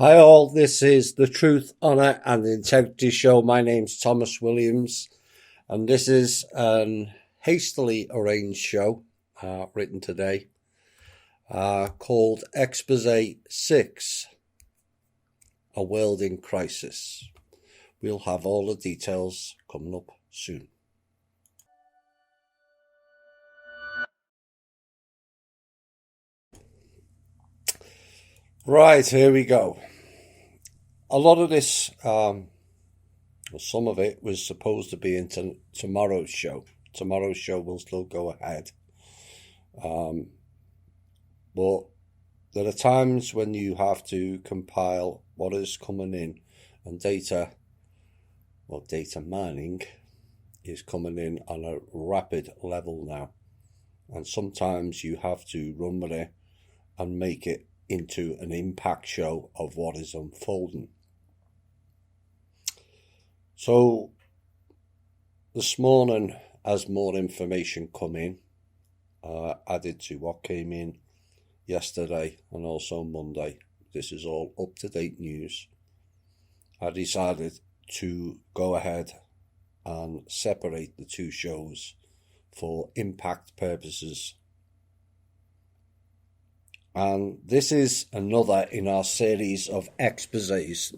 Hi all, this is the Truth, Honour and Integrity Show. My name's Thomas Williams and this is an hastily arranged show written today called Expose 6, A World in Crisis. We'll have all the details coming up soon. Right, here we go. A lot of this, some of it was supposed to be in tomorrow's show. Tomorrow's show will still go ahead. But there are times when you have to compile what is coming in, and data mining is coming in on a rapid level now. And sometimes you have to run with it and make it into an impact show of what is unfolding. So this morning, as more information come in, added to what came in yesterday and also Monday, this is all up-to-date news, I decided to go ahead and separate the two shows for impact purposes. And this is another in our series of exposés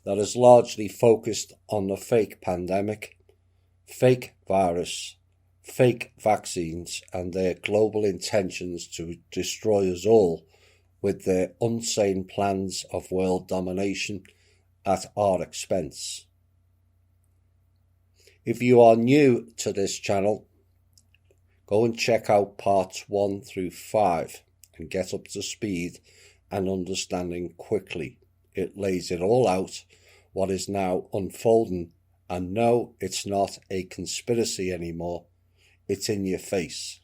that is largely focused on the fake pandemic, fake virus, fake vaccines, and their global intentions to destroy us all with their insane plans of world domination at our expense. If you are new to this channel, go and check out parts 1 through 5 and get up to speed and understanding quickly. It lays it all out, what is now unfolding, and no, it's not a conspiracy anymore. It's in your face.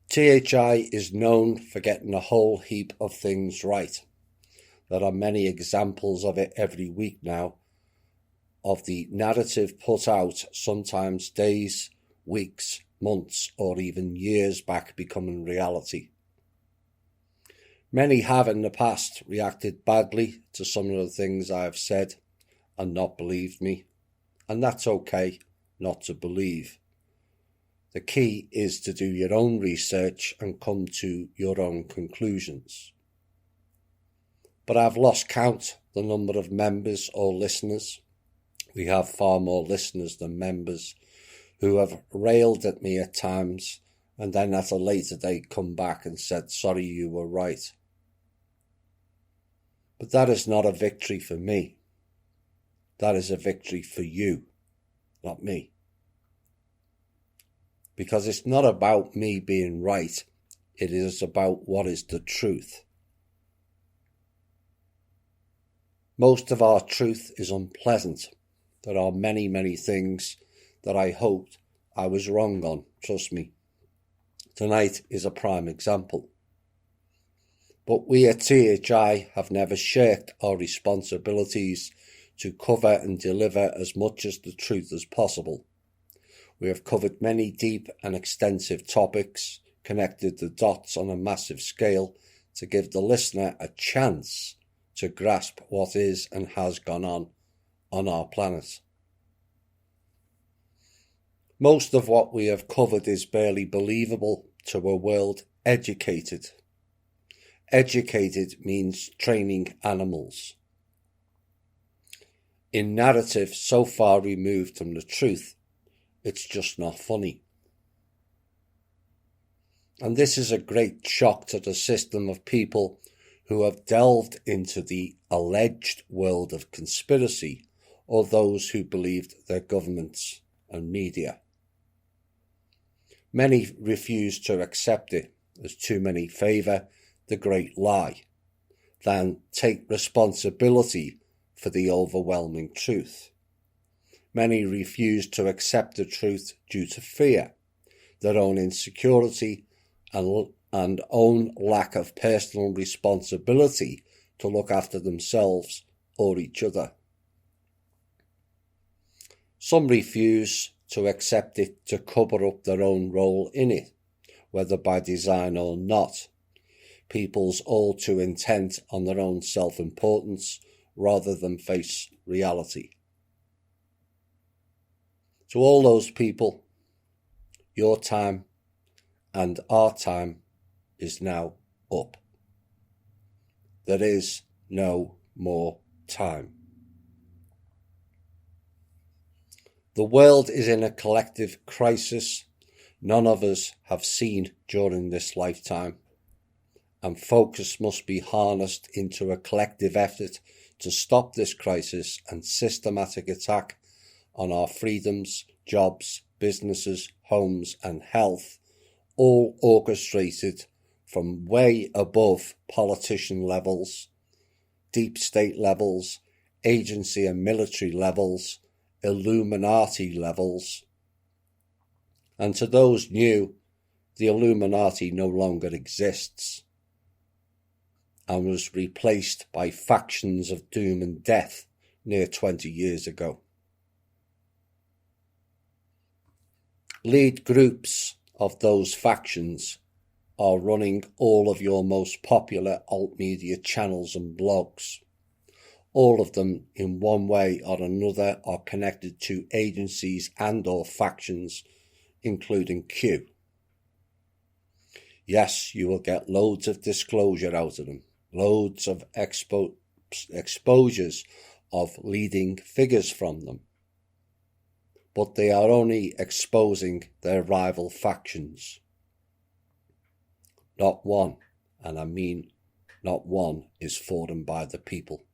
THI is known for getting a whole heap of things right. There are many examples of it every week now, of the narrative put out sometimes days, weeks, months, or even years back becoming reality. Many have in the past reacted badly to some of the things I have said and not believed me, and that's okay not to believe. The key is to do your own research and come to your own conclusions. But I've lost count the number of members or listeners. We have far more listeners than members who have railed at me at times and then at a later date come back and said, sorry, you were right. But that is not a victory for me. That is a victory for you, not me. Because it's not about me being right. It is about what is the truth. Most of our truth is unpleasant. There are many, many things that I hoped I was wrong on, trust me. Tonight is a prime example. But we at THI have never shirked our responsibilities to cover and deliver as much as the truth as possible. We have covered many deep and extensive topics, connected the dots on a massive scale to give the listener a chance to grasp what is and has gone on our planet. Most of what we have covered is barely believable to a world educated. Educated means training animals. In narrative so far removed from the truth, it's just not funny. And this is a great shock to the system of people who have delved into the alleged world of conspiracy, or those who believed their governments and media. Many refuse to accept it, as too many favour the great lie, than take responsibility for the overwhelming truth. Many refuse to accept the truth due to fear, their own insecurity, and own lack of personal responsibility to look after themselves or each other. Some refuse to accept it to cover up their own role in it, whether by design or not, people's all too intent on their own self-importance rather than face reality. To all those people, your time and our time is now up. There is no more time. The world is in a collective crisis none of us have seen during this lifetime, and focus must be harnessed into a collective effort to stop this crisis and systematic attack on our freedoms, jobs, businesses, homes and health, all orchestrated from way above politician levels, deep state levels, agency and military levels, Illuminati levels. And to those new, the Illuminati no longer exists and was replaced by factions of doom and death near 20 years ago. Lead groups of those factions are running all of your most popular alt media channels and blogs. All of them, in one way or another, are connected to agencies and or factions, including Q. Yes, you will get loads of disclosure out of them, loads of exposures of leading figures from them. But they are only exposing their rival factions. Not one, and I mean not one, is for them by the people.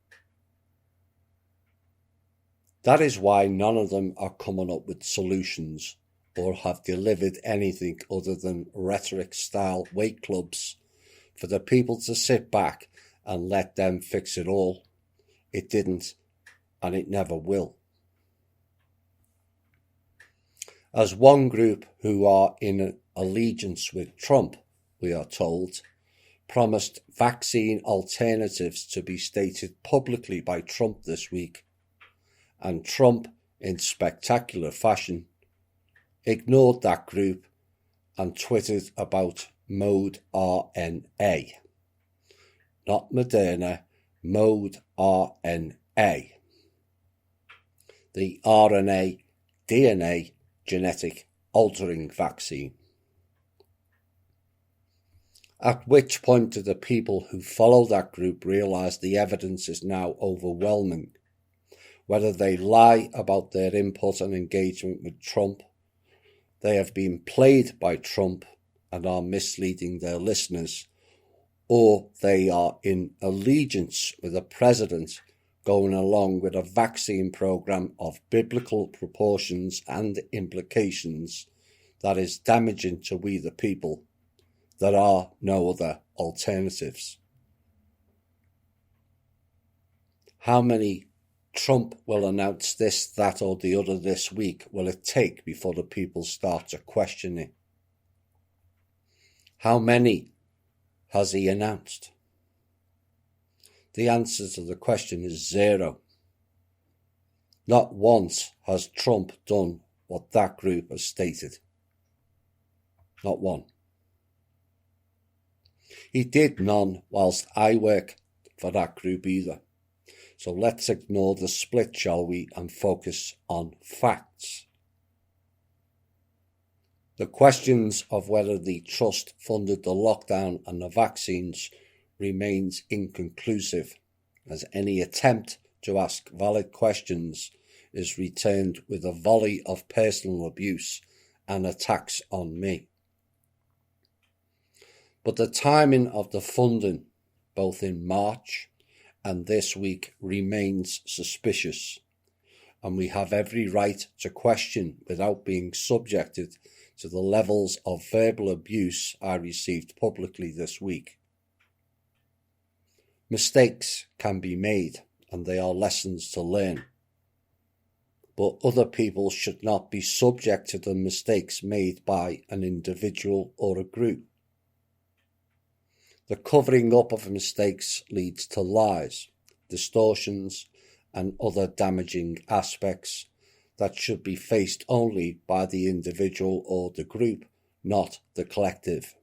That is why none of them are coming up with solutions or have delivered anything other than rhetoric-style wake clubs for the people to sit back and let them fix it all. It didn't, and it never will. As one group who are in allegiance with Trump, we are told, promised vaccine alternatives to be stated publicly by Trump this week, and Trump, in spectacular fashion, ignored that group and twittered about Mode RNA. Not Moderna, Mode RNA. The RNA, DNA, genetic altering vaccine. At which point do the people who follow that group realise the evidence is now overwhelming? Whether they lie about their input and engagement with Trump, they have been played by Trump and are misleading their listeners, or they are in allegiance with a president going along with a vaccine program of biblical proportions and implications that is damaging to we the people. There are no other alternatives. How many Trump will announce this, that or the other this week will it take before the people start to question it? How many has he announced? The answer to the question is 0. Not once has Trump done what that group has stated. Not one. He did none whilst I work for that group either. So let's ignore the split, shall we, and focus on facts. The questions of whether the trust funded the lockdown and the vaccines remains inconclusive, as any attempt to ask valid questions is returned with a volley of personal abuse and attacks on me. But the timing of the funding, both in March and this week, remains suspicious, and we have every right to question without being subjected to the levels of verbal abuse I received publicly this week. Mistakes can be made, and they are lessons to learn, but other people should not be subject to the mistakes made by an individual or a group. The covering up of mistakes leads to lies, distortions, and other damaging aspects that should be faced only by the individual or the group, not the collective.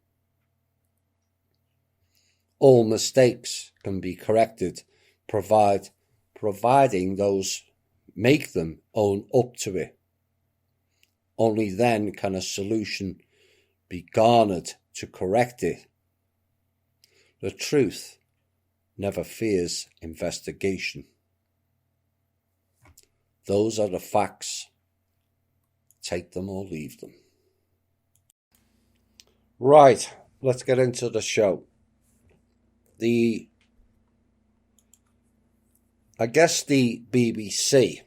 all mistakes can be corrected, providing those make them own up to it. Only then can a solution be garnered to correct it. The truth never fears investigation. Those are the facts. Take them or leave them. Right, let's get into the show. I guess the BBC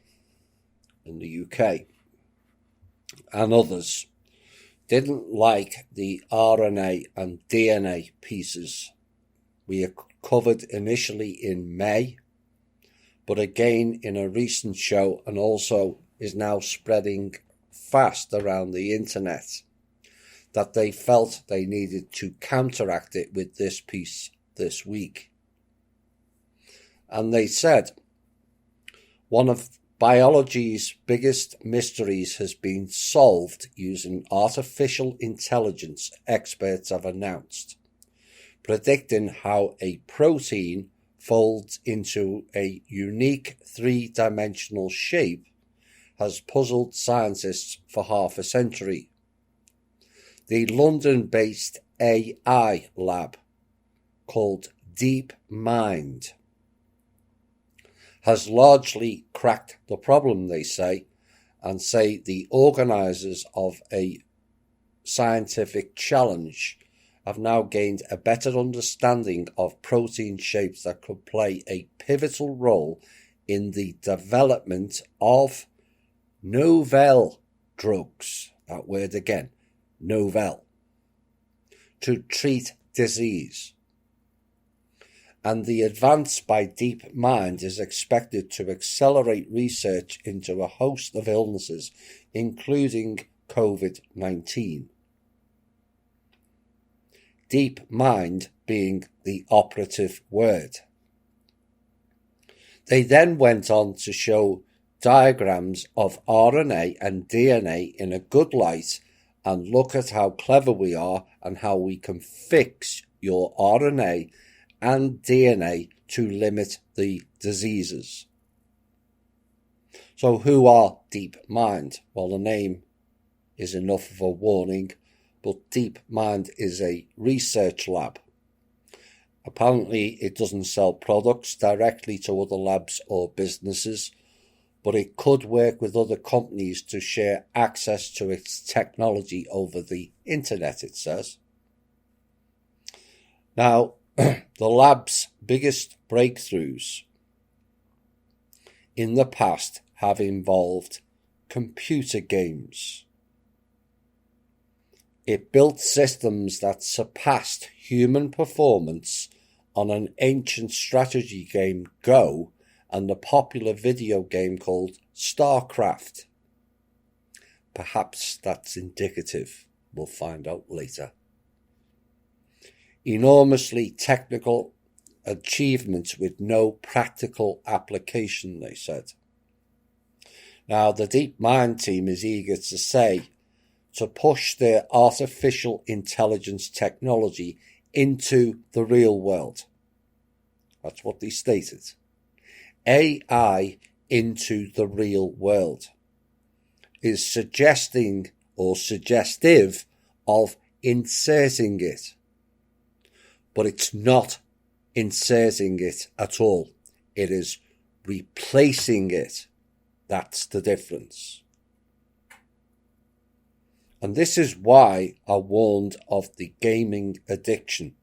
in the UK and others didn't like the RNA and DNA pieces we covered initially in May, but again in a recent show, and also is now spreading fast around the internet, that they felt they needed to counteract it with this piece this week. And they said, one of biology's biggest mysteries has been solved using artificial intelligence, experts have announced, predicting how a protein folds into a unique three-dimensional shape has puzzled scientists for half a century. The London-based AI lab called DeepMind has largely cracked the problem, they say, and say the organisers of a scientific challenge have now gained a better understanding of protein shapes that could play a pivotal role in the development of novel drugs, that word again, novel, to treat disease. And the advance by DeepMind is expected to accelerate research into a host of illnesses, including COVID-19. DeepMind being the operative word. They then went on to show diagrams of RNA and DNA in a good light and look at how clever we are and how we can fix your RNA and DNA to limit the diseases. So who are DeepMind? Well, the name is enough of a warning, but DeepMind is a research lab. Apparently it doesn't sell products directly to other labs or businesses, but it could work with other companies to share access to its technology over the internet, it says. Now, the lab's biggest breakthroughs in the past have involved computer games. It built systems that surpassed human performance on an ancient strategy game, Go, and the popular video game called StarCraft. Perhaps that's indicative. We'll find out later. Enormously technical achievements with no practical application, they said. Now, the DeepMind team is eager to push their artificial intelligence technology into the real world. That's what they stated. AI into the real world is suggesting or suggestive of inserting it. But it's not inserting it at all. It is replacing it. That's the difference. And this is why I warned of the gaming addiction.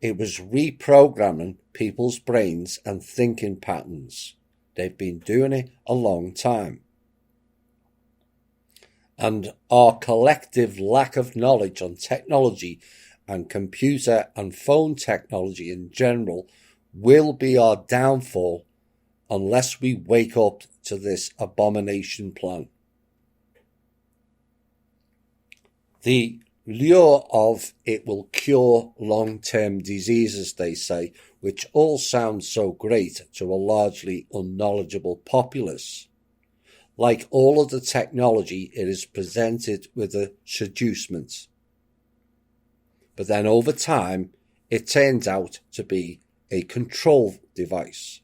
It was reprogramming people's brains and thinking patterns. They've been doing it a long time. And our collective lack of knowledge on technology and computer and phone technology in general will be our downfall unless we wake up to this abomination plan. The lure of it will cure long-term diseases, they say, which all sounds so great to a largely unknowledgeable populace. Like all of the technology, it is presented with a seducement. But then over time, it turns out to be a control device.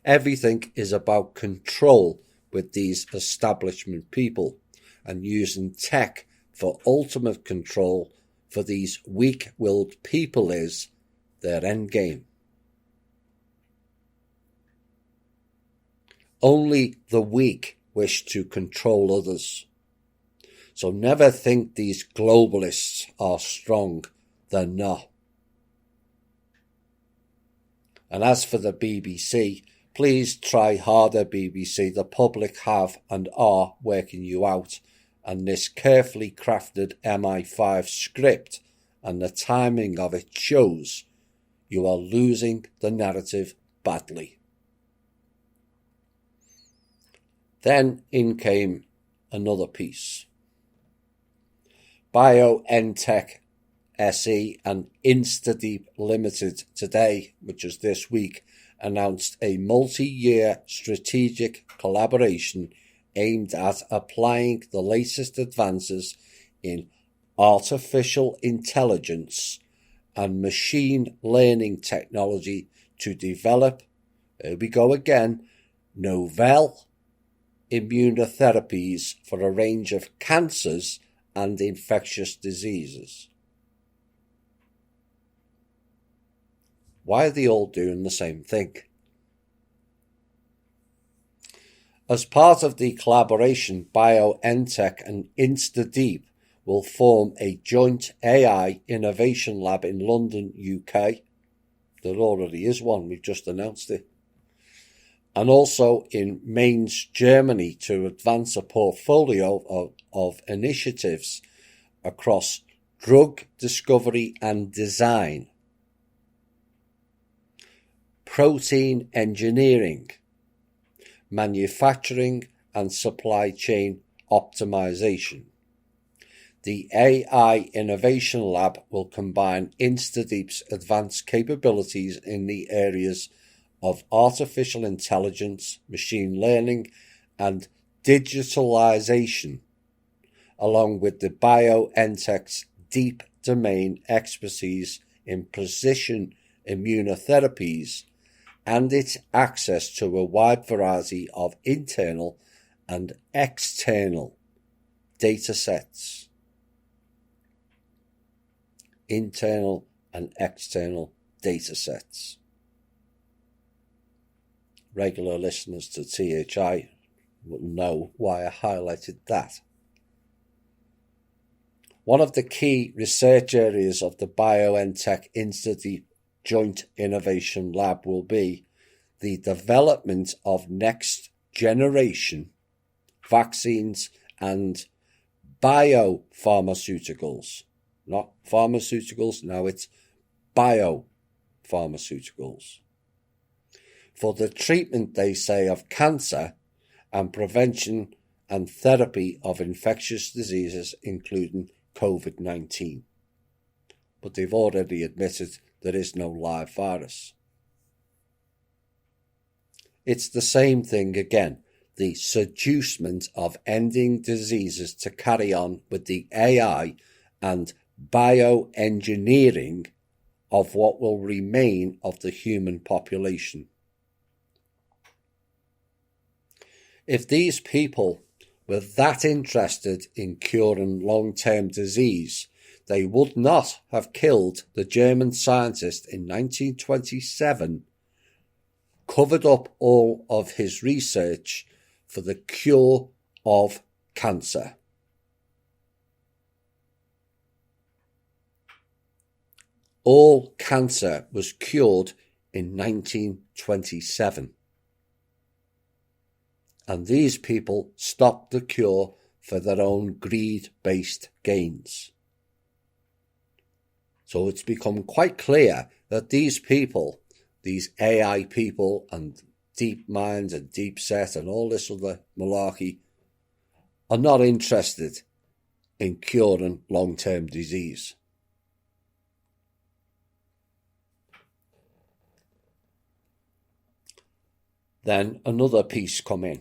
Everything is about control with these establishment people and using tech for ultimate control for these weak-willed people is their end game. Only the weak wish to control others. So never think these globalists are strong. They're not. And as for the BBC, please try harder, BBC. The public have and are working you out. And this carefully crafted MI5 script and the timing of it shows you are losing the narrative badly. Then in came another piece. BioNTech SE and InstaDeep Limited today, which is this week, announced a multi-year strategic collaboration aimed at applying the latest advances in artificial intelligence and machine learning technology to develop, here we go again, novel immunotherapies for a range of cancers and infectious diseases. Why are they all doing the same thing? As part of the collaboration, BioNTech and InstaDeep will form a joint AI innovation lab in London, UK. There already is one, we've just announced it. And also in Mainz, Germany, to advance a portfolio of initiatives across drug discovery and design, protein engineering, manufacturing and supply chain optimization. The AI Innovation Lab will combine InstaDeep's advanced capabilities in the areas of artificial intelligence, machine learning, and digitalization, along with the BioNTech's deep domain expertise in precision immunotherapies and its access to a wide variety of internal and external data sets. Internal and external data sets. Regular listeners to THI will know why I highlighted that. One of the key research areas of the BioNTech InstaDeep Joint Innovation Lab will be the development of next generation vaccines and biopharmaceuticals. Not pharmaceuticals, now it's biopharmaceuticals. For the treatment, they say, of cancer and prevention and therapy of infectious diseases, including COVID-19. But they've already admitted there is no live virus. It's the same thing again, the seducement of ending diseases to carry on with the AI and bioengineering of what will remain of the human population. If these people were that interested in curing long-term disease, they would not have killed the German scientist in 1927, covered up all of his research for the cure of cancer. All cancer was cured in 1927. And these people stopped the cure for their own greed-based gains. So it's become quite clear that these people, these AI people and DeepMind and DeepSet and all this other malarkey, are not interested in curing long-term disease. Then another piece come in.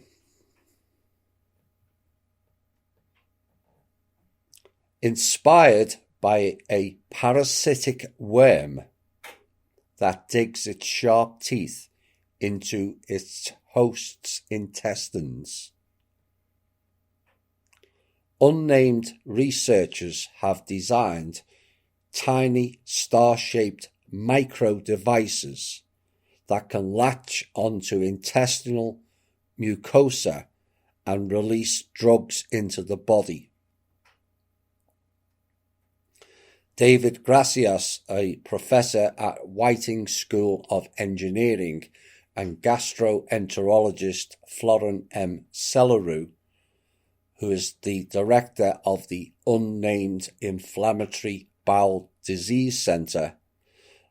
Inspired by a parasitic worm that digs its sharp teeth into its host's intestines. Unnamed researchers have designed tiny star-shaped micro-devices that can latch onto intestinal mucosa and release drugs into the body. David Gracias, a professor at Whiting School of Engineering, and gastroenterologist Florent M. Selleroux, who is the director of the Unnamed Inflammatory Bowel Disease Center,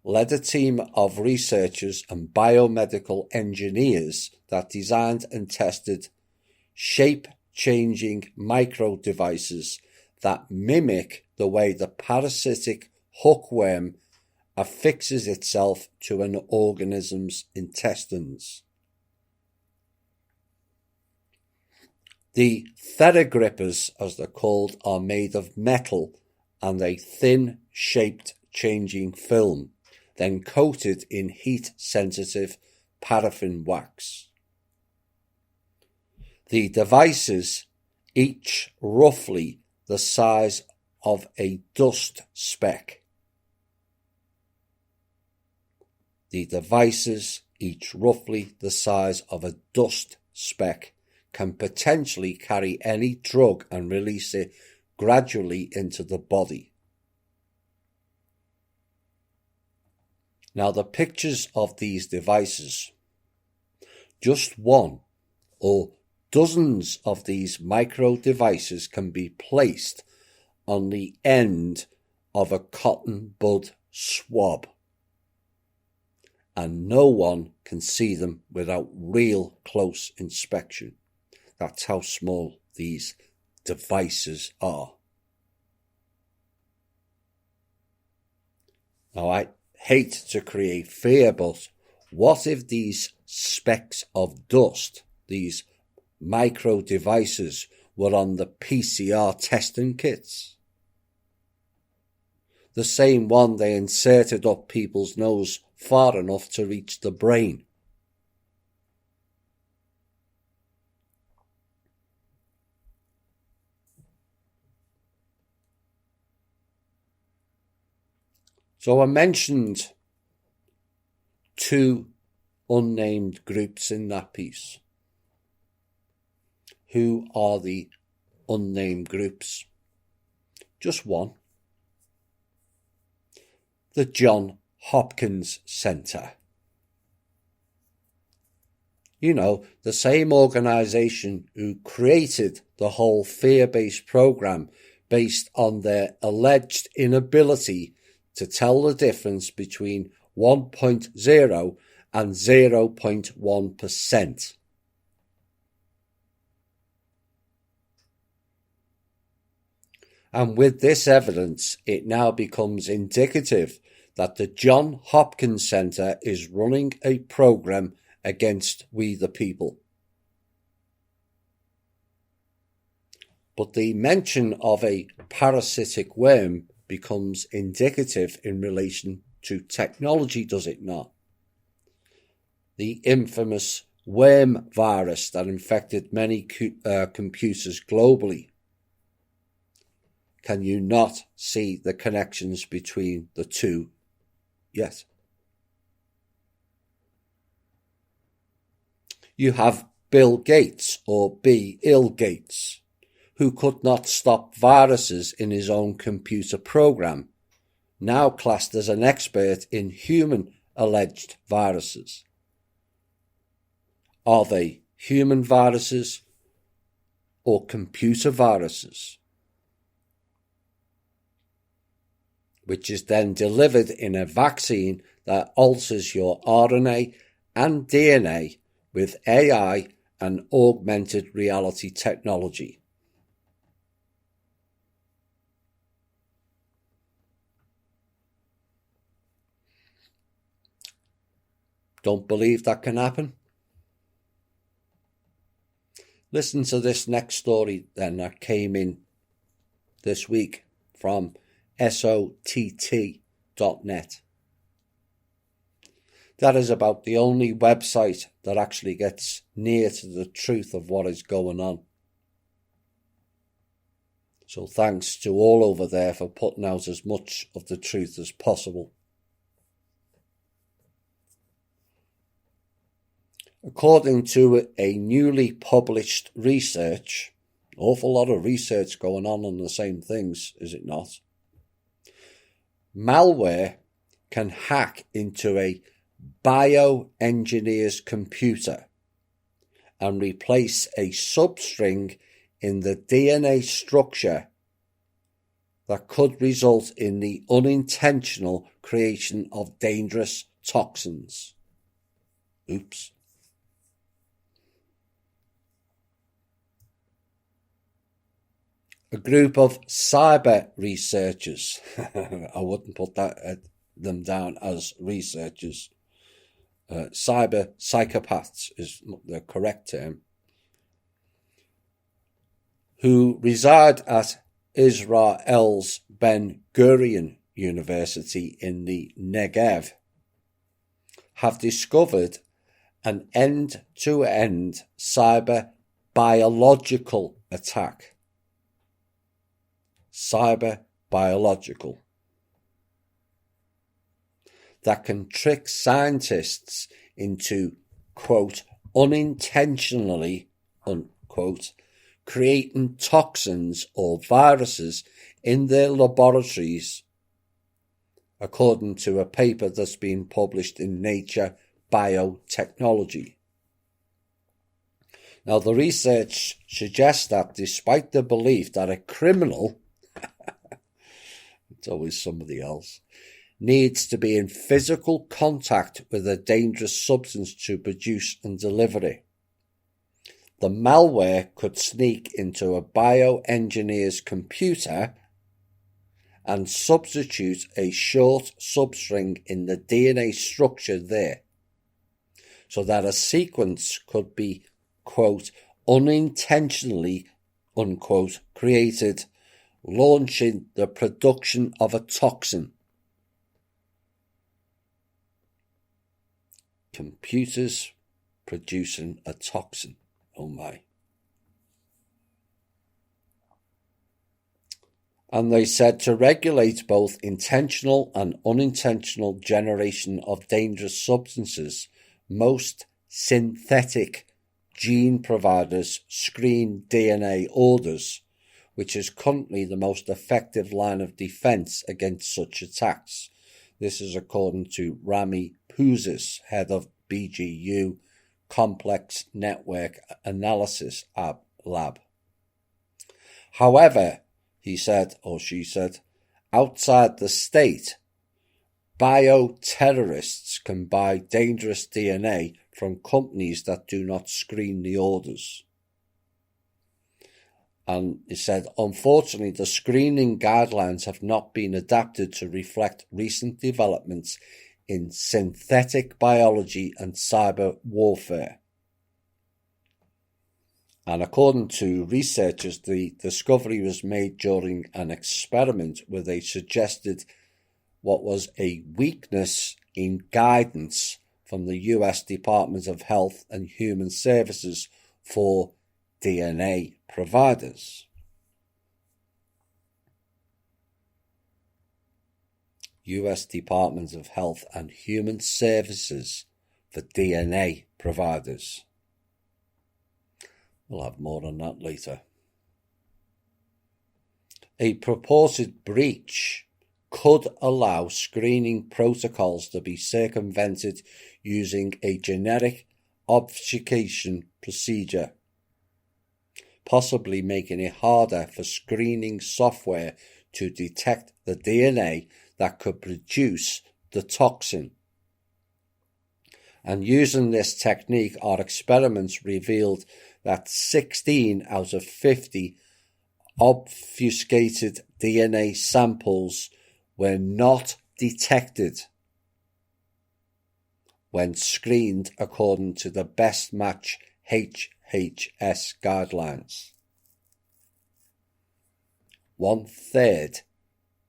led a team of researchers and biomedical engineers that designed and tested shape-changing micro-devices that mimic the way the parasitic hookworm affixes itself to an organism's intestines. The TheraGrippers, as they're called, are made of metal and a thin, shaped changing film, then coated in heat-sensitive paraffin wax. The devices, each roughly the size of a dust speck. The devices, each roughly the size of a dust speck, can potentially carry any drug and release it gradually into the body. Now, the pictures of these devices, just one or dozens of these micro devices can be placed on the end of a cotton bud swab, and no one can see them without real close inspection. That's how small these devices are. Now, I hate to create fear, but what if these specks of dust, these micro devices, were on the PCR testing kits? The same one they inserted up people's nose far enough to reach the brain. So I mentioned two unnamed groups in that piece. Who are the unnamed groups? Just one. The Johns Hopkins Center. You know, the same organisation who created the whole fear-based programme based on their alleged inability to tell the difference between 1.0 and 0.1%. And with this evidence, it now becomes indicative that the Johns Hopkins Center is running a program against we the people. But the mention of a parasitic worm becomes indicative in relation to technology, does it not? The infamous worm virus that infected many computers globally. Can you not see the connections between the two yet? You have Bill Gates, or B. Ill Gates, who could not stop viruses in his own computer program, now classed as an expert in human alleged viruses. Are they human viruses or computer viruses? Which is then delivered in a vaccine that alters your RNA and DNA with AI and augmented reality technology. Don't believe that can happen? Listen to this next story then that came in this week from SOTT.net. That is about the only website that actually gets near to the truth of what is going on. So thanks to all over there for putting out as much of the truth as possible. According to a newly published research, awful lot of research going on the same things, is it not? Malware can hack into a bioengineer's computer and replace a substring in the DNA structure that could result in the unintentional creation of dangerous toxins. Oops. A group of cyber researchers, I wouldn't put them down as researchers, cyber psychopaths is the correct term, who reside at Israel's Ben Gurion University in the Negev, have discovered an end-to-end cyber biological attack. Cyber biological. That can trick scientists into, quote, unintentionally, unquote, creating toxins or viruses in their laboratories, according to a paper that's been published in Nature Biotechnology. Now, the research suggests that despite the belief that a criminal, it's always somebody else, needs to be in physical contact with a dangerous substance to produce and deliver it, the malware could sneak into a bioengineer's computer and substitute a short substring in the DNA structure there, so that a sequence could be, quote, unintentionally, unquote, created, launching the production of a toxin. Computers producing a toxin. Oh my. And they said to regulate both intentional and unintentional generation of dangerous substances, most synthetic gene providers screen DNA orders, which is currently the most effective line of defense against such attacks. This is according to Rami Pouzis, head of BGU Complex Network Analysis Lab. However, he said, or she said, outside the state, bioterrorists can buy dangerous DNA from companies that do not screen the orders. And he said, unfortunately, the screening guidelines have not been adapted to reflect recent developments in synthetic biology and cyber warfare. And according to researchers, the discovery was made during an experiment where they suggested what was a weakness in guidance from the US Department of Health and Human Services for DNA providers. US Department of Health and Human Services for DNA providers. We'll have more on that later. A purported breach could allow screening protocols to be circumvented using a genetic obfuscation procedure, possibly making it harder for screening software to detect the DNA that could produce the toxin. And using this technique, our experiments revealed that 16 out of 50 obfuscated DNA samples were not detected when screened according to the Best Match HHS guidelines. 1/3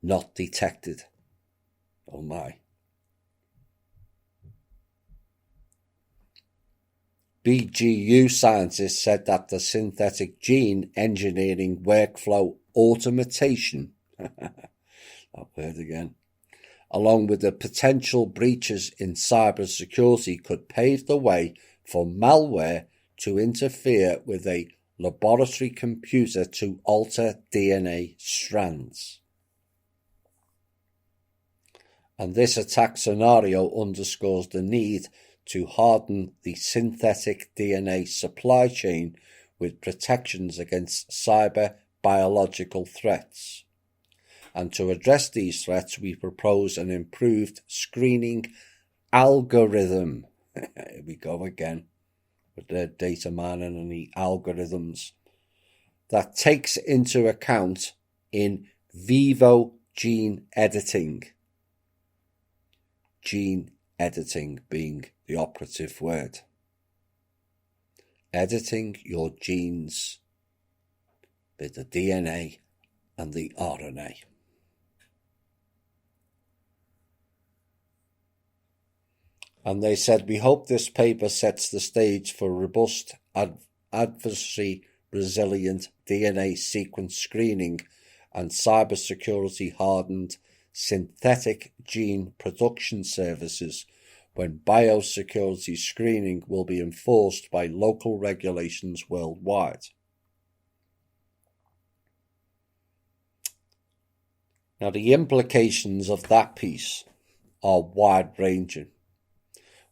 not detected. Oh my. BGU scientists said that the synthetic gene engineering workflow automation, that word again, along with the potential breaches in cybersecurity could pave the way for malware to interfere with a laboratory computer to alter DNA strands. And this attack scenario underscores the need to harden the synthetic DNA supply chain with protections against cyber biological threats. And to address these threats, we propose an improved screening algorithm. Here we go again with the data mining and the algorithms that takes into account in vivo gene editing. Gene editing being the operative word. Editing your genes with the DNA and the RNA. And they said, we hope this paper sets the stage for robust, adversary-resilient DNA sequence screening and cybersecurity hardened synthetic gene production services when biosecurity screening will be enforced by local regulations worldwide. Now, the implications of that piece are wide-ranging,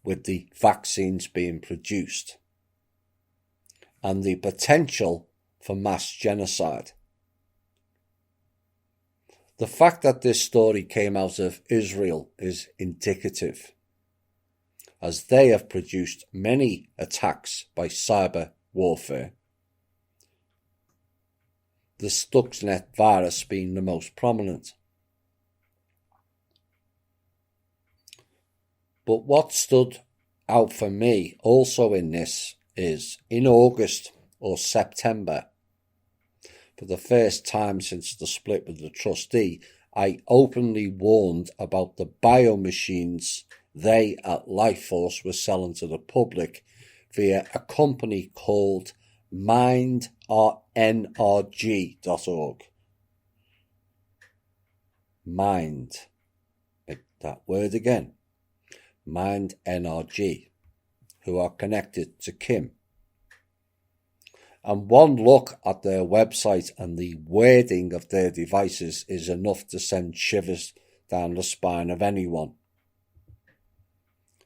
with the vaccines being produced and the potential for mass genocide. The fact that this story came out of Israel is indicative, as they have produced many attacks by cyber warfare, the Stuxnet virus being the most prominent. But what stood out for me also in this is, in August or September, for the first time since the split with the trustee, I openly warned about the biomachines they at Lifeforce were selling to the public via a company called MindNRG.org. Mind. That word again. MindNRG, who are connected to Kim. And one look at their website and the wording of their devices is enough to send shivers down the spine of anyone.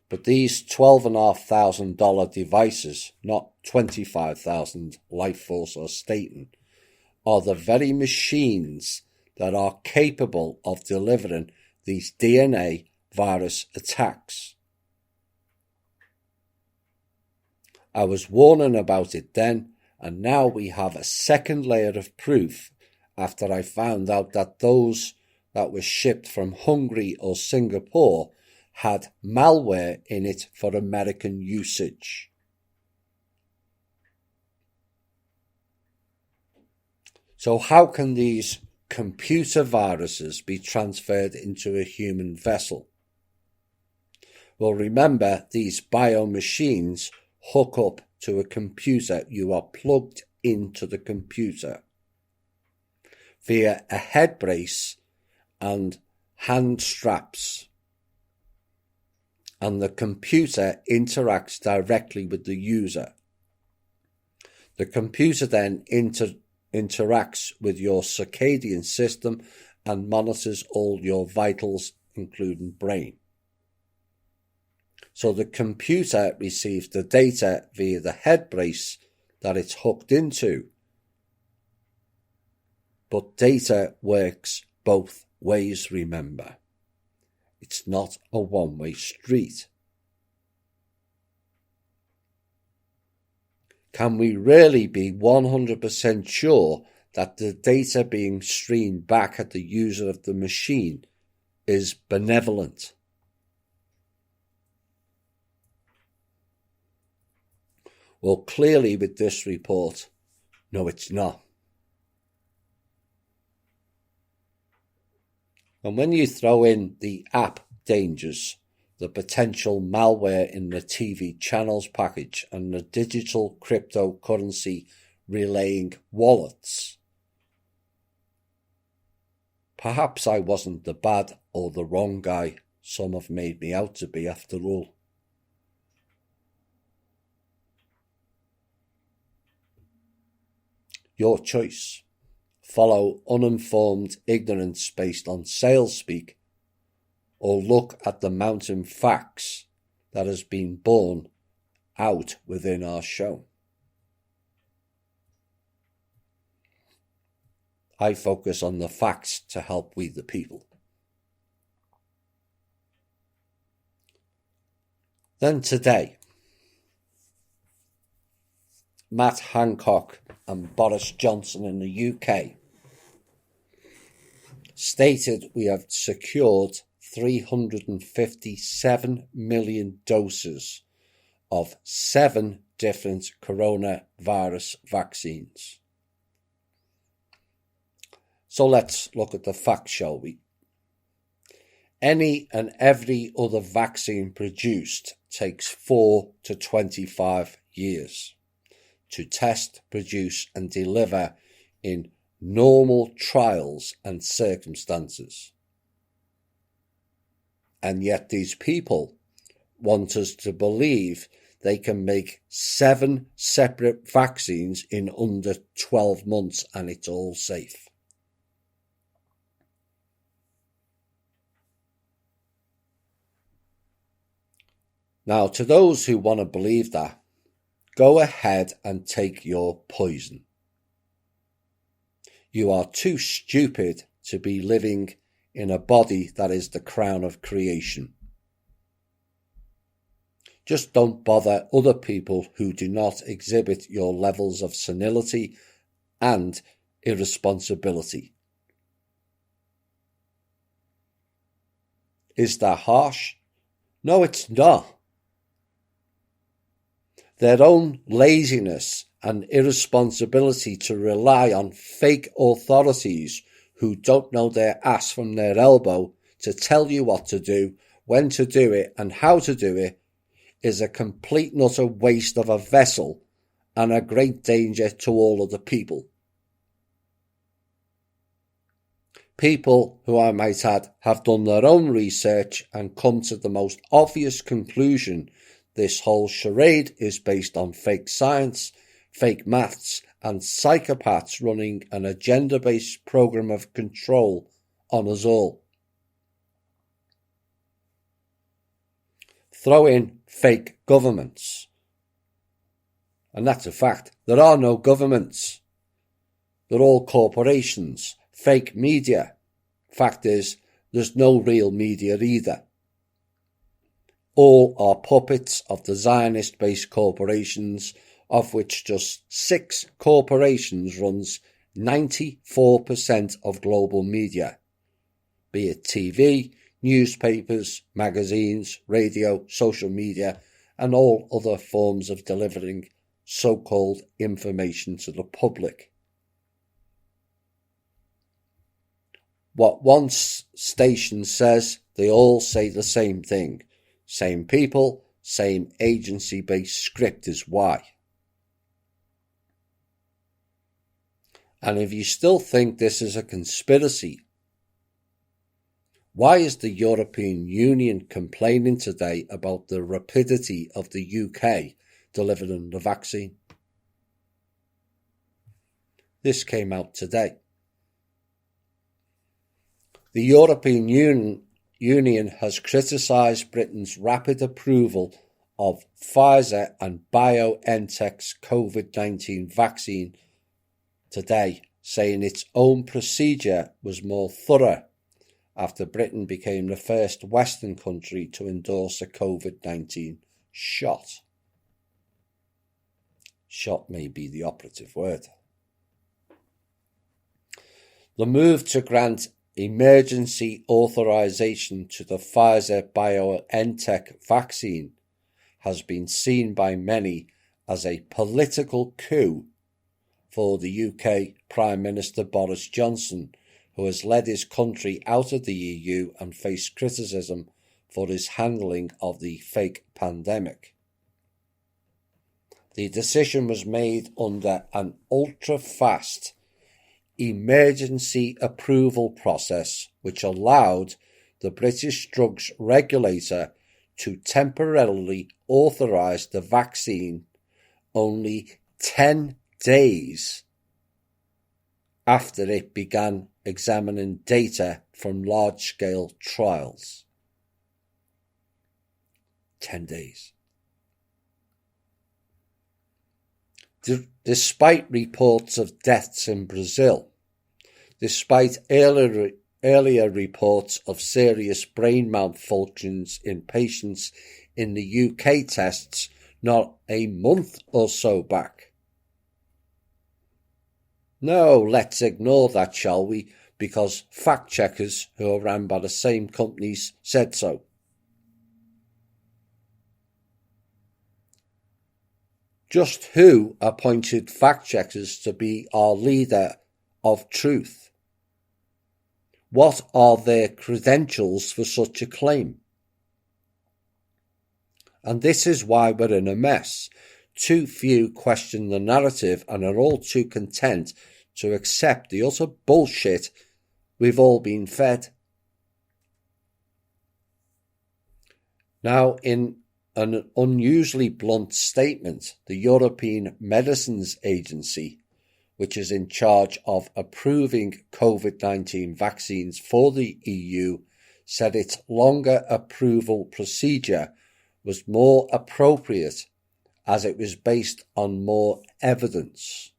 But these $12,500 devices, not $25,000 Lifeforce are stating, are the very machines that are capable of delivering these DNA virus attacks. I was warning about it then, and now we have a second layer of proof after I found out that those that were shipped from Hungary or Singapore had malware in it for American usage. So how can these computer viruses be transferred into a human vessel? Well, remember, these biomachines hook up to a computer. You are plugged into the computer via a head brace and hand straps, and the computer interacts directly with the user. The computer then interacts with your circadian system and monitors all your vitals, including brain. So the computer receives the data via the head brace that it's hooked into. But data works both ways, remember. It's not a one-way street. Can we really be 100% sure that the data being streamed back at the user of the machine is benevolent? Well, clearly with this report, no, it's not. And when you throw in the app dangers, the potential malware in the TV channels package, and the digital cryptocurrency relaying wallets, perhaps I wasn't the bad or the wrong guy some have made me out to be after all. Your choice. Follow uninformed ignorance based on sales speak, or look at the mountain facts that has been borne out within our show. I focus on the facts to help we the people. Then today, Matt Hancock and Boris Johnson in the UK stated we have secured 357 million doses of 7 different coronavirus vaccines. So let's look at the facts, shall we? Any and every other vaccine produced takes 4 to 25 years to test, produce and deliver in normal trials and circumstances. And yet these people want us to believe they can make 7 separate vaccines in under 12 months and it's all safe. Now, to those who want to believe that, go ahead and take your poison. You are too stupid to be living in a body that is the crown of creation. Just don't bother other people who do not exhibit your levels of senility and irresponsibility. Is that harsh? No, it's not. Their own laziness and irresponsibility to rely on fake authorities who don't know their ass from their elbow to tell you what to do, when to do it and how to do it is a complete and utter waste of a vessel and a great danger to all other people. People who I might add have done their own research and come to the most obvious conclusion. This whole charade is based on fake science, fake maths, and psychopaths running an agenda-based program of control on us all. Throw in fake governments. And that's a fact. There are no governments. They're all corporations. Fake media. Fact is, there's no real media either. All are puppets of the Zionist-based corporations, of which just 6 corporations runs 94% of global media, be it TV, newspapers, magazines, radio, social media, and all other forms of delivering so-called information to the public. What one station says, they all say the same thing. Same people, same agency-based script is why. And if you still think this is a conspiracy, why is the European Union complaining today about the rapidity of the UK delivering the vaccine? This came out today. The European Union has criticised Britain's rapid approval of Pfizer and BioNTech's COVID-19 vaccine today, saying its own procedure was more thorough after Britain became the first Western country to endorse a COVID-19 shot. Shot may be the operative word. The move to grant emergency authorization to the Pfizer-BioNTech vaccine has been seen by many as a political coup for the UK Prime Minister Boris Johnson, who has led his country out of the EU and faced criticism for his handling of the fake pandemic. The decision was made under an ultra-fast emergency approval process which allowed the British Drugs Regulator to temporarily authorise the vaccine only 10 days after it began examining data from large-scale trials. 10 days. Despite reports of deaths in Brazil, despite earlier reports of serious brain malfunctions in patients in the UK tests not a month or so back. No, let's ignore that, shall we? Because fact checkers who are run by the same companies said so. Just who appointed fact checkers to be our leader of truth? What are their credentials for such a claim? And this is why we're in a mess. Too few question the narrative and are all too content to accept the utter bullshit we've all been fed. Now, in an unusually blunt statement, the European Medicines Agency, which is in charge of approving COVID-19 vaccines for the EU, said its longer approval procedure was more appropriate as it was based on more evidence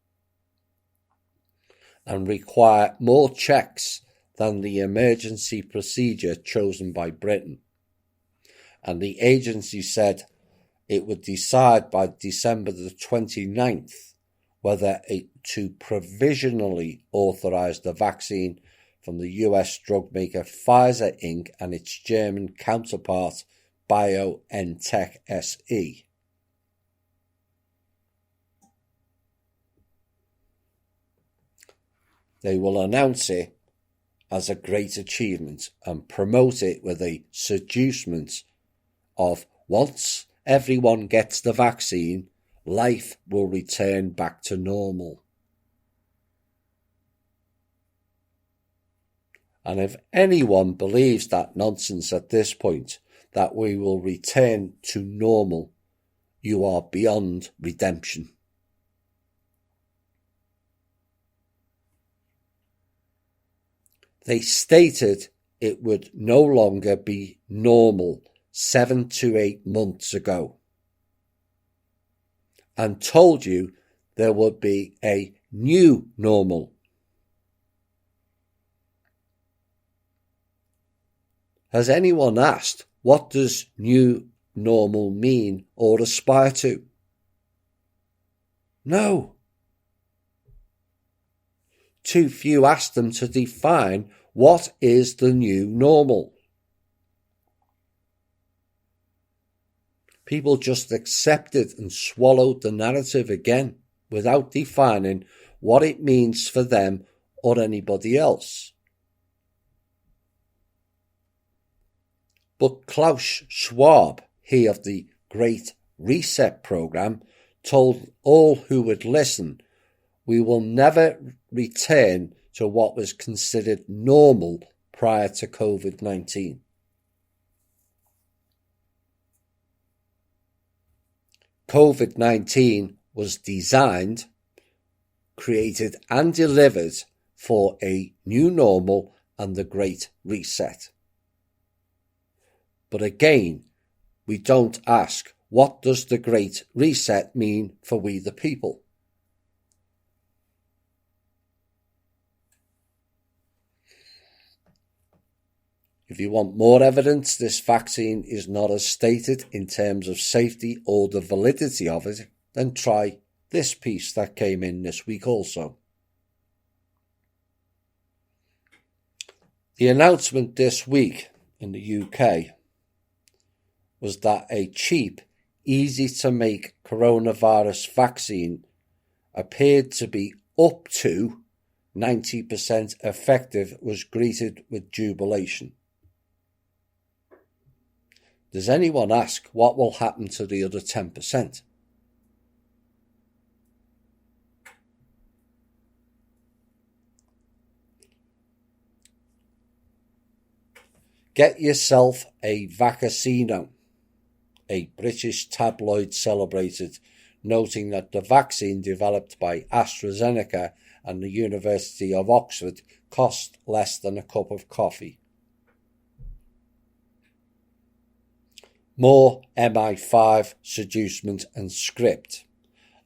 and require more checks than the emergency procedure chosen by Britain. And the agency said it would decide by December the 29th whether to provisionally authorise the vaccine from the US drug maker Pfizer Inc. and its German counterpart BioNTech SE. They will announce it as a great achievement and promote it with a seducement of once everyone gets the vaccine, life will return back to normal. And if anyone believes that nonsense at this point, that we will return to normal, you are beyond redemption. They stated it would no longer be normal 7 to 8 months ago and told you there would be a new normal. Has anyone asked what does new normal mean or aspire to? No. Too few asked them to define what is the new normal. People just accepted and swallowed the narrative again without defining what it means for them or anybody else. But Klaus Schwab, he of the Great Reset Programme, told all who would listen, we will never return to what was considered normal prior to COVID-19. COVID-19 was designed, created and delivered for a new normal and the Great Reset. But again, we don't ask, what does the Great Reset mean for we the people? If you want more evidence this vaccine is not as stated in terms of safety or the validity of it, then try this piece that came in this week also. The announcement this week in the UK was that a cheap, easy-to-make coronavirus vaccine appeared to be up to 90% effective was greeted with jubilation. Does anyone ask what will happen to the other 10%? Get yourself a vaccino, a British tabloid celebrated, noting that the vaccine developed by AstraZeneca and the University of Oxford cost less than a cup of coffee. More MI5 seducement and script,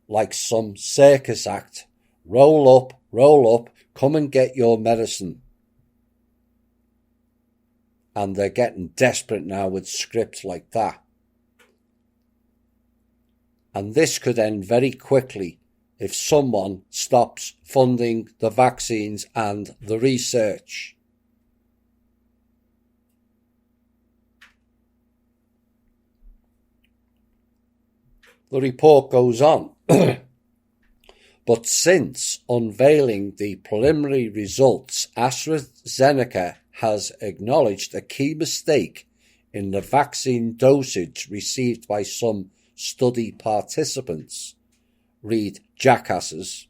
like some circus act. Roll up, come and get your medicine. And they're getting desperate now with scripts like that. And this could end very quickly if someone stops funding the vaccines and the research. The report goes on. But since unveiling the preliminary results, AstraZeneca has acknowledged a key mistake in the vaccine dosage received by some study participants, read jackasses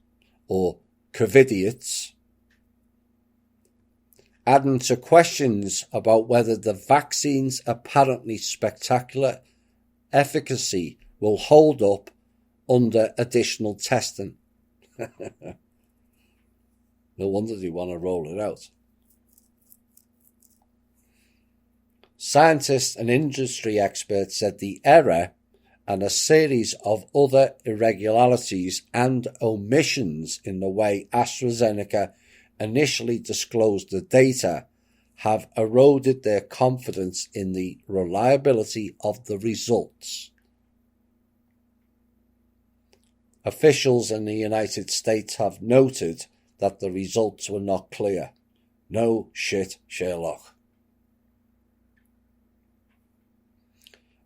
or covidiots, adding to questions about whether the vaccine's apparently spectacular efficacy will hold up under additional testing. No wonder they want to roll it out. Scientists and industry experts said the error and a series of other irregularities and omissions in the way AstraZeneca initially disclosed the data have eroded their confidence in the reliability of the results. Officials in the United States have noted that the results were not clear. No shit, Sherlock.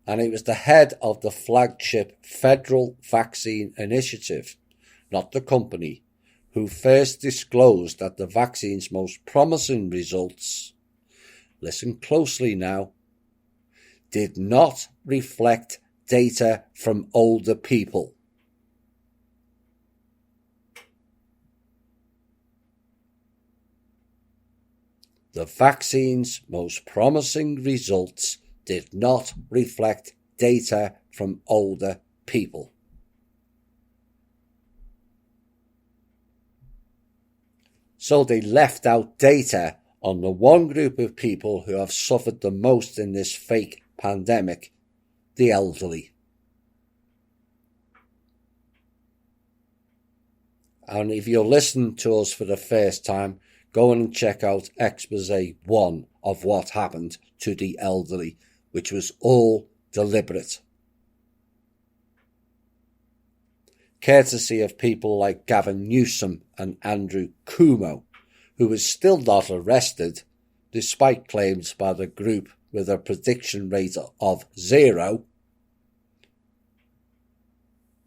And it was the head of the flagship Federal Vaccine Initiative, not the company, who first disclosed that the vaccine's most promising results, listen closely now, did not reflect data from older people. The vaccine's most promising results did not reflect data from older people. So they left out data on the one group of people who have suffered the most in this fake pandemic, the elderly. And if you're listening to us for the first time, go and check out Expose 1 of what happened to the elderly, which was all deliberate. Courtesy of people like Gavin Newsom and Andrew Cuomo, who was still not arrested, despite claims by the group with a prediction rate of 0.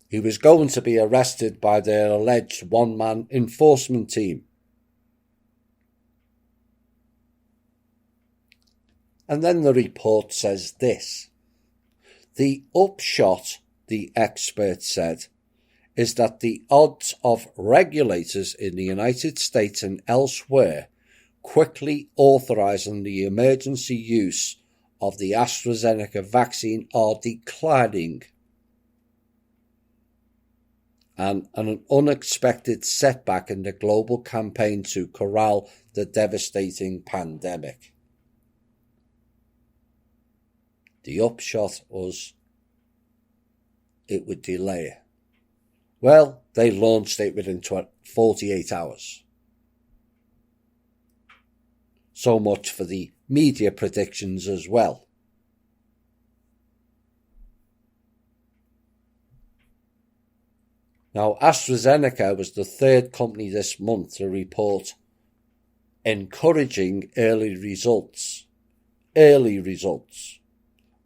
He was going to be arrested by their alleged one-man enforcement team. And then the report says this. The upshot, the expert said, is that the odds of regulators in the United States and elsewhere quickly authorizing the emergency use of the AstraZeneca vaccine are declining. And an unexpected setback in the global campaign to corral the devastating pandemic. The upshot was it would delay. Well, they launched it within 48 hours. So much for the media predictions as well. Now, AstraZeneca was the third company this month to report encouraging early results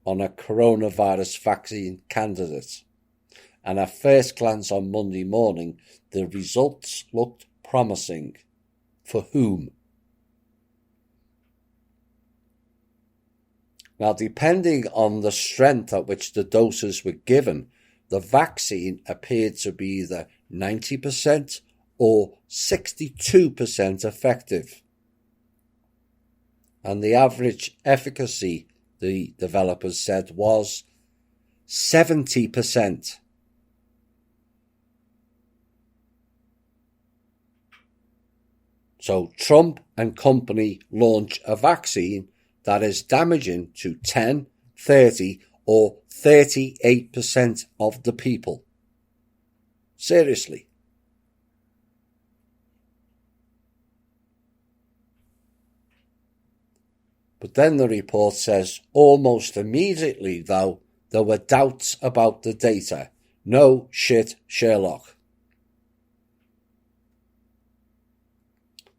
on a coronavirus vaccine candidate. And at first glance on Monday morning, the results looked promising. for whom? Now, depending on the strength at which the doses were given, the vaccine appeared to be either 90% or 62% effective. And the average efficacy, the developers said, was 70%. So Trump and company launch a vaccine that is damaging to 10, 30 or 38% of the people. Seriously. But then the report says, almost immediately though, there were doubts about the data. No shit, Sherlock.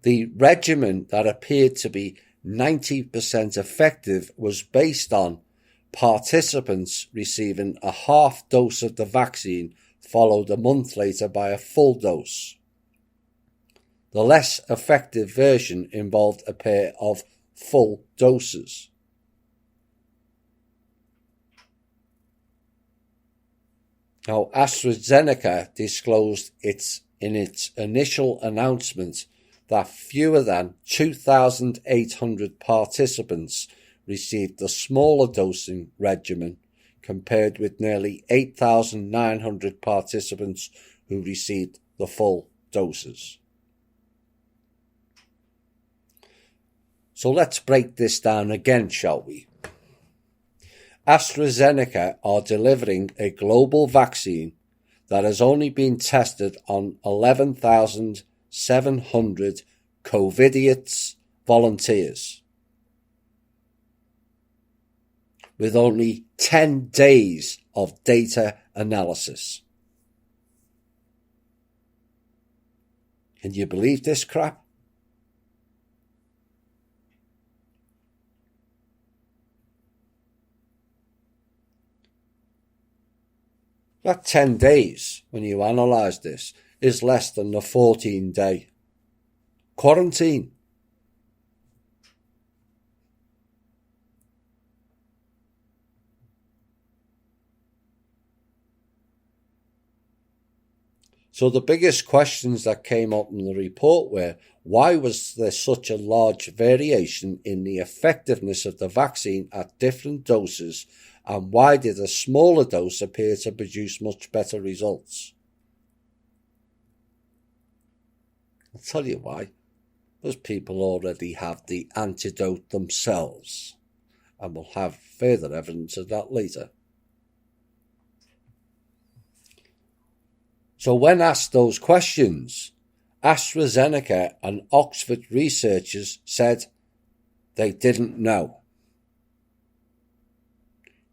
The regimen that appeared to be 90% effective was based on participants receiving a half dose of the vaccine, followed a month later by a full dose. The less effective version involved a pair of full doses. Now, AstraZeneca disclosed in its initial announcement that fewer than 2,800 participants received the smaller dosing regimen, compared with nearly 8,900 participants who received the full doses. So let's break this down again, shall we? AstraZeneca are delivering a global vaccine that has only been tested on 11,700 COVIDiots volunteers, with only 10 days of data analysis. Can you believe this crap? That 10 days, when you analyse this, is less than the 14-day quarantine. So the biggest questions that came up in the report were, why was there such a large variation in the effectiveness of the vaccine at different doses, and why did a smaller dose appear to produce much better results? I'll tell you why. Those people already have the antidote themselves, and we'll have further evidence of that later. So when asked those questions, AstraZeneca and Oxford researchers said they didn't know.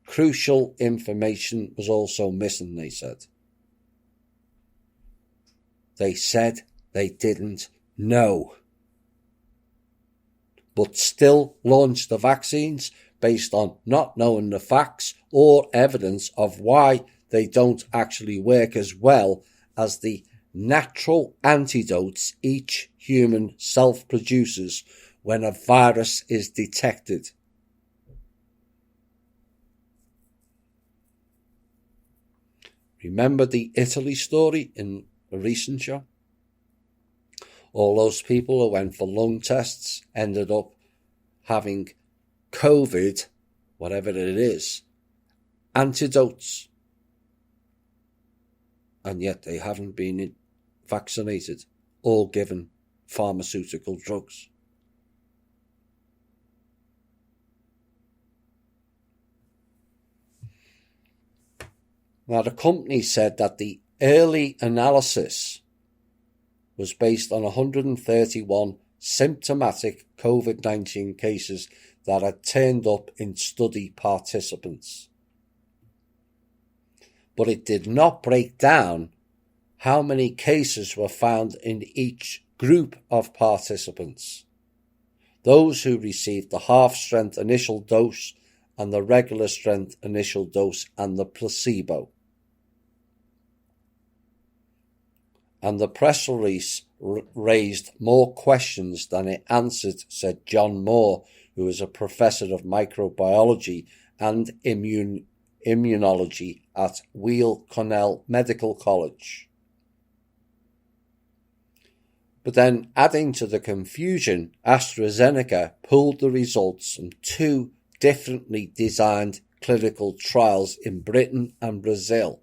Crucial information was also missing, they said. They said they didn't know, but still launched the vaccines based on not knowing the facts or evidence of why they don't actually work as well as the natural antidotes each human self-produces when a virus is detected. Remember the Italy story in a recent show? All those people who went for lung tests ended up having COVID, whatever it is, antidotes. And yet they haven't been vaccinated or given pharmaceutical drugs. Now, the company said that the early analysis was based on 131 symptomatic COVID-19 cases that had turned up in study participants. But it did not break down how many cases were found in each group of participants. Those who received the half-strength initial dose and the regular strength initial dose and the placebo. And the press release raised more questions than it answered, said John Moore, who is a professor of microbiology and immunology at Weill Cornell Medical College. But then, adding to the confusion, AstraZeneca pulled the results from 2 differently designed clinical trials in Britain and Brazil,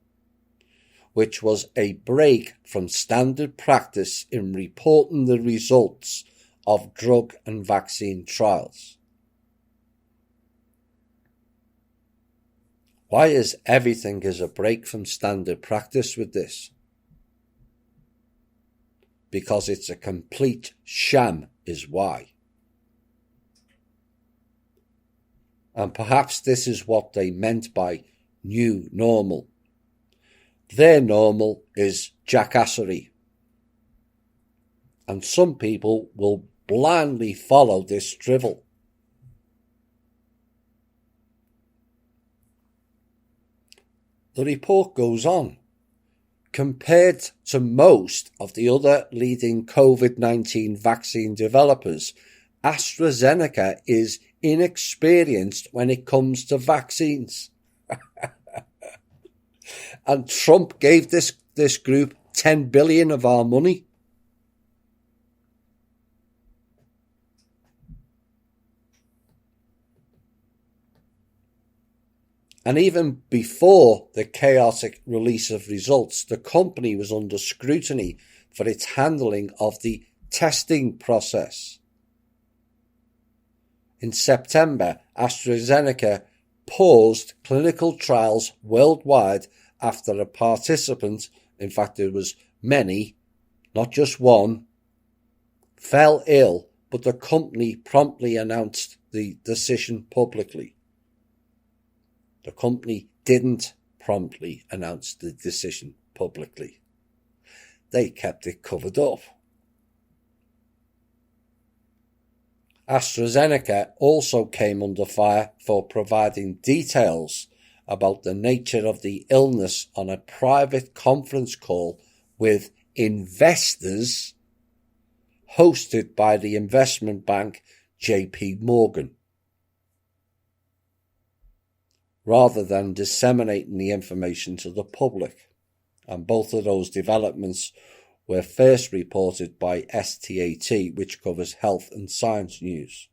which was a break from standard practice in reporting the results of drug and vaccine trials. Why is everything a break from standard practice with this? Because it's a complete sham is why. And perhaps this is what they meant by new normal. Their normal is jackassery. And some people will blindly follow this drivel. The report goes on. Compared to most of the other leading COVID-19 vaccine developers, AstraZeneca is inexperienced when it comes to vaccines. And Trump gave this group 10 billion of our money. And even before the chaotic release of results, the company was under scrutiny for its handling of the testing process. In September, AstraZeneca paused clinical trials worldwide after a participant, in fact there was many, not just one, fell ill, but the company promptly announced the decision publicly. The company didn't promptly announce the decision publicly. They kept it covered up. AstraZeneca also came under fire for providing details about the nature of the illness on a private conference call with investors hosted by the investment bank JP Morgan, rather than disseminating the information to the public. And both of those developments were first reported by STAT, which covers health and science news.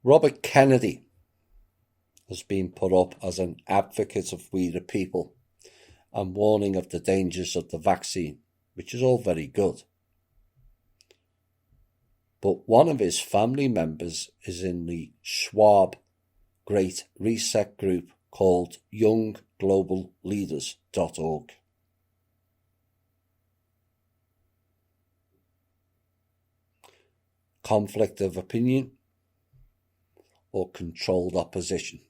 Robert Kennedy has been put up as an advocate of we the people and warning of the dangers of the vaccine, which is all very good. But one of his family members is in the Schwab Great Reset group called YoungGlobalLeaders.org. Conflict of opinion or controlled opposition?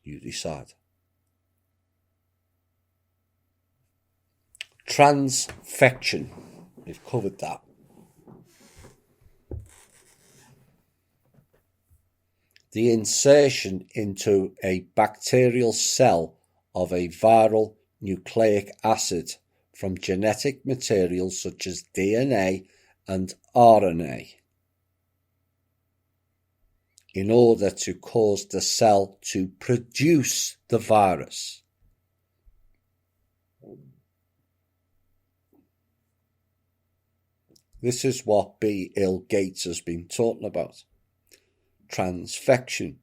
You decide. Transfection. We've covered that. The insertion into a bacterial cell of a viral nucleic acid from genetic materials such as DNA and RNA in order to cause the cell to produce the virus. This is what Bill Gates has been talking about. Transfection.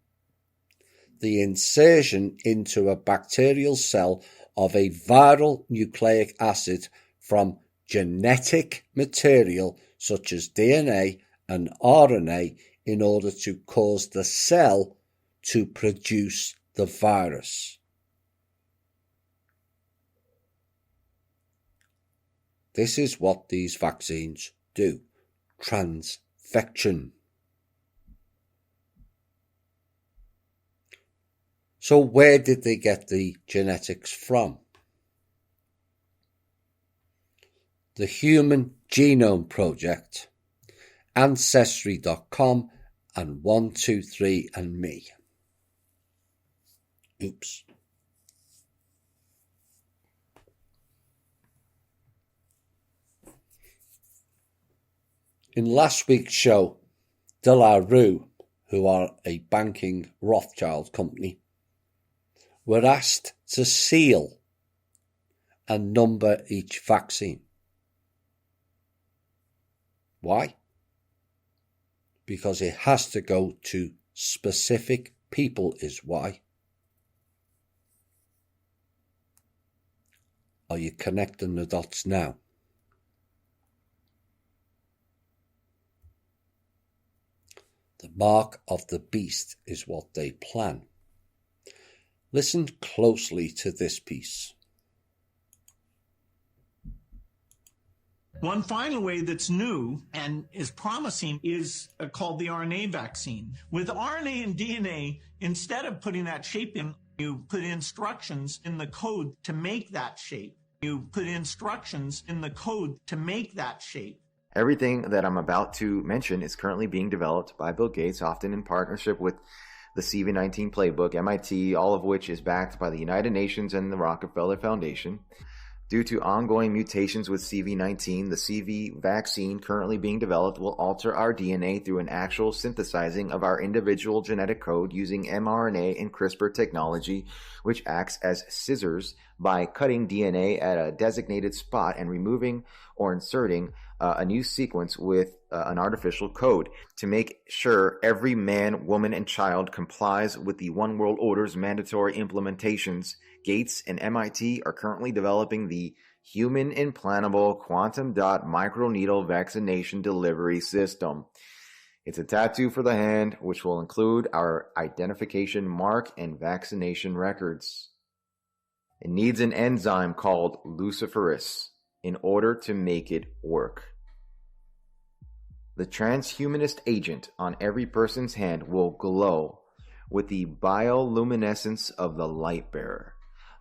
The insertion into a bacterial cell of a viral nucleic acid from genetic material such as DNA and RNA in order to cause the cell to produce the virus. This is what these vaccines do. Transfection. So where did they get the genetics from? The Human Genome Project, Ancestry.com and 1, 2, 3 and me. Oops. In last week's show, De La Rue, who are a banking Rothschild company, were asked to seal and number each vaccine. Why? Because it has to go to specific people is why. Are you connecting the dots now? The mark of the beast is what they plan. Listen closely to this piece. One final way that's new and is promising is called the RNA vaccine. With RNA and DNA, instead of putting that shape in, you put instructions in the code to make that shape. You put instructions in the code to make that shape. Everything that I'm about to mention is currently being developed by Bill Gates, often in partnership with the CV19 Playbook, MIT, all of which is backed by the United Nations and the Rockefeller Foundation. Due to ongoing mutations with CV19, the CV vaccine currently being developed will alter our DNA through an actual synthesizing of our individual genetic code using mRNA and CRISPR technology, which acts as scissors by cutting DNA at a designated spot and removing or inserting a new sequence with an artificial code to make sure every man, woman, and child complies with the One World Order's mandatory implementations. Gates and MIT are currently developing the Human Implantable Quantum Dot Microneedle Vaccination Delivery System. It's a tattoo for the hand, which will include our identification mark and vaccination records. It needs an enzyme called luciferase in order to make it work. The transhumanist agent on every person's hand will glow with the bioluminescence of the light bearer,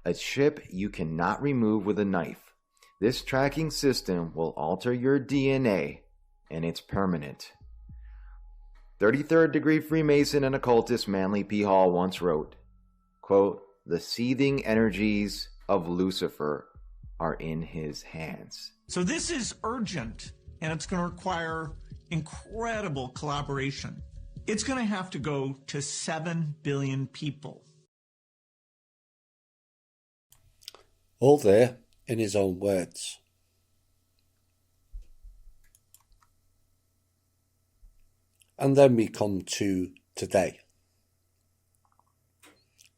a chip you cannot remove with a knife. This tracking system will alter your DNA, and it's permanent. 33rd degree Freemason and occultist Manly P. Hall once wrote, quote, "The seething energies of Lucifer are in his hands." So this is urgent, and it's going to require incredible collaboration. It's going to have to go to 7 billion people. All there in his own words. And then we come to today.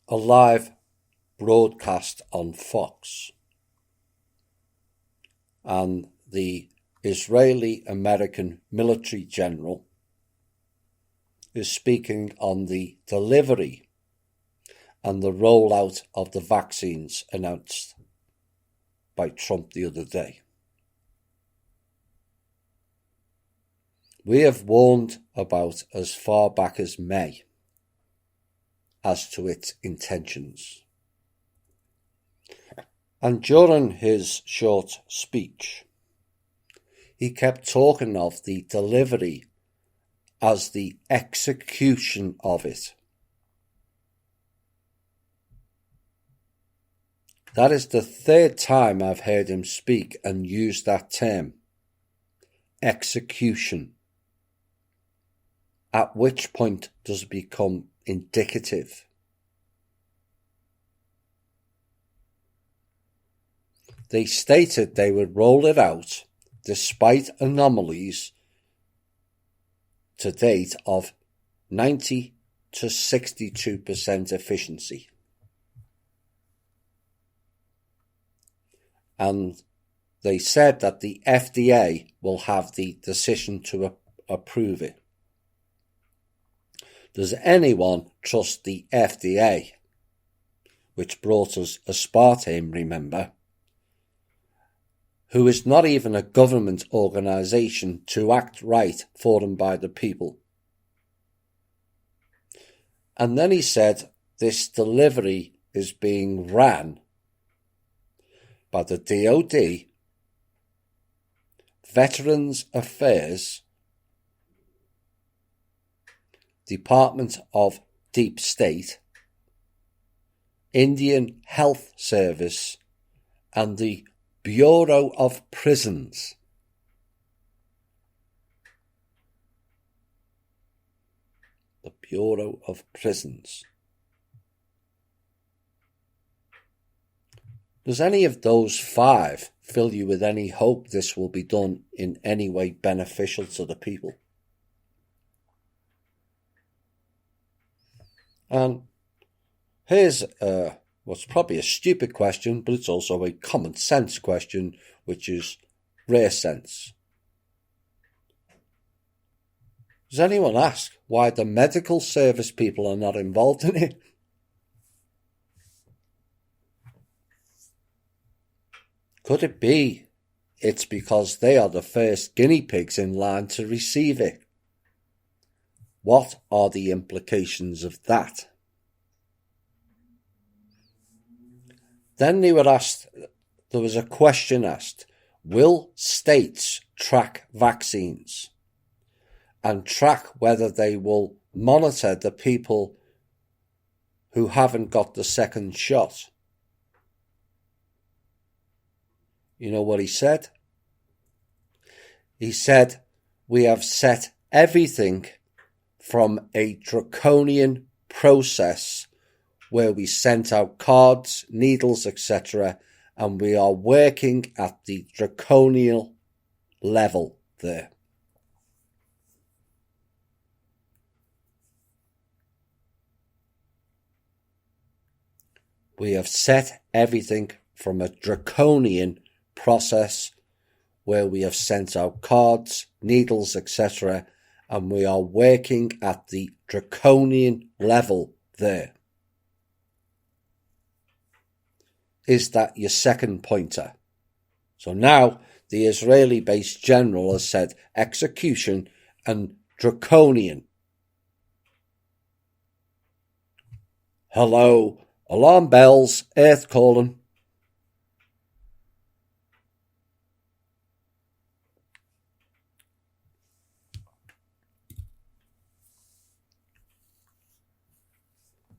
A live broadcast on Fox. And the Israeli-American military general is speaking on the delivery and the rollout of the vaccines announced by Trump the other day. We have warned about as far back as May as to its intentions. And during his short speech, he kept talking of the delivery as the execution of it. That is the third time I've heard him speak and use that term, execution. At which point does it become indicative? They stated they would roll it out despite anomalies to date of 90 to 62% efficiency. And they said that the FDA will have the decision to approve it. Does anyone trust the FDA, which brought us aspartame, remember, who is not even a government organisation to act right for and by the people? And then he said this delivery is being ran by the DOD, Veterans Affairs, Department of Deep State, Indian Health Service, and the Bureau of Prisons. The Bureau of Prisons. Does any of those 5 fill you with any hope this will be done in any way beneficial to the people? And here's what's probably a stupid question, but it's also a common sense question, which is rare sense. Does anyone ask why the medical service people are not involved in it? Could it be it's because they are the first guinea pigs in line to receive it? What are the implications of that? Then there was a question asked, will states track vaccines and track whether they will monitor the people who haven't got the second shot? You know what he said? He said, we have set everything from a draconian process where we sent out cards, needles, etc., and we are working at the draconian level there. We have set everything from a draconian process where we have sent out cards, needles, etc., and we are working at the draconian level there. Is that your second pointer? So now the Israeli-based general has said execution and draconian. Hello, alarm bells, earth calling.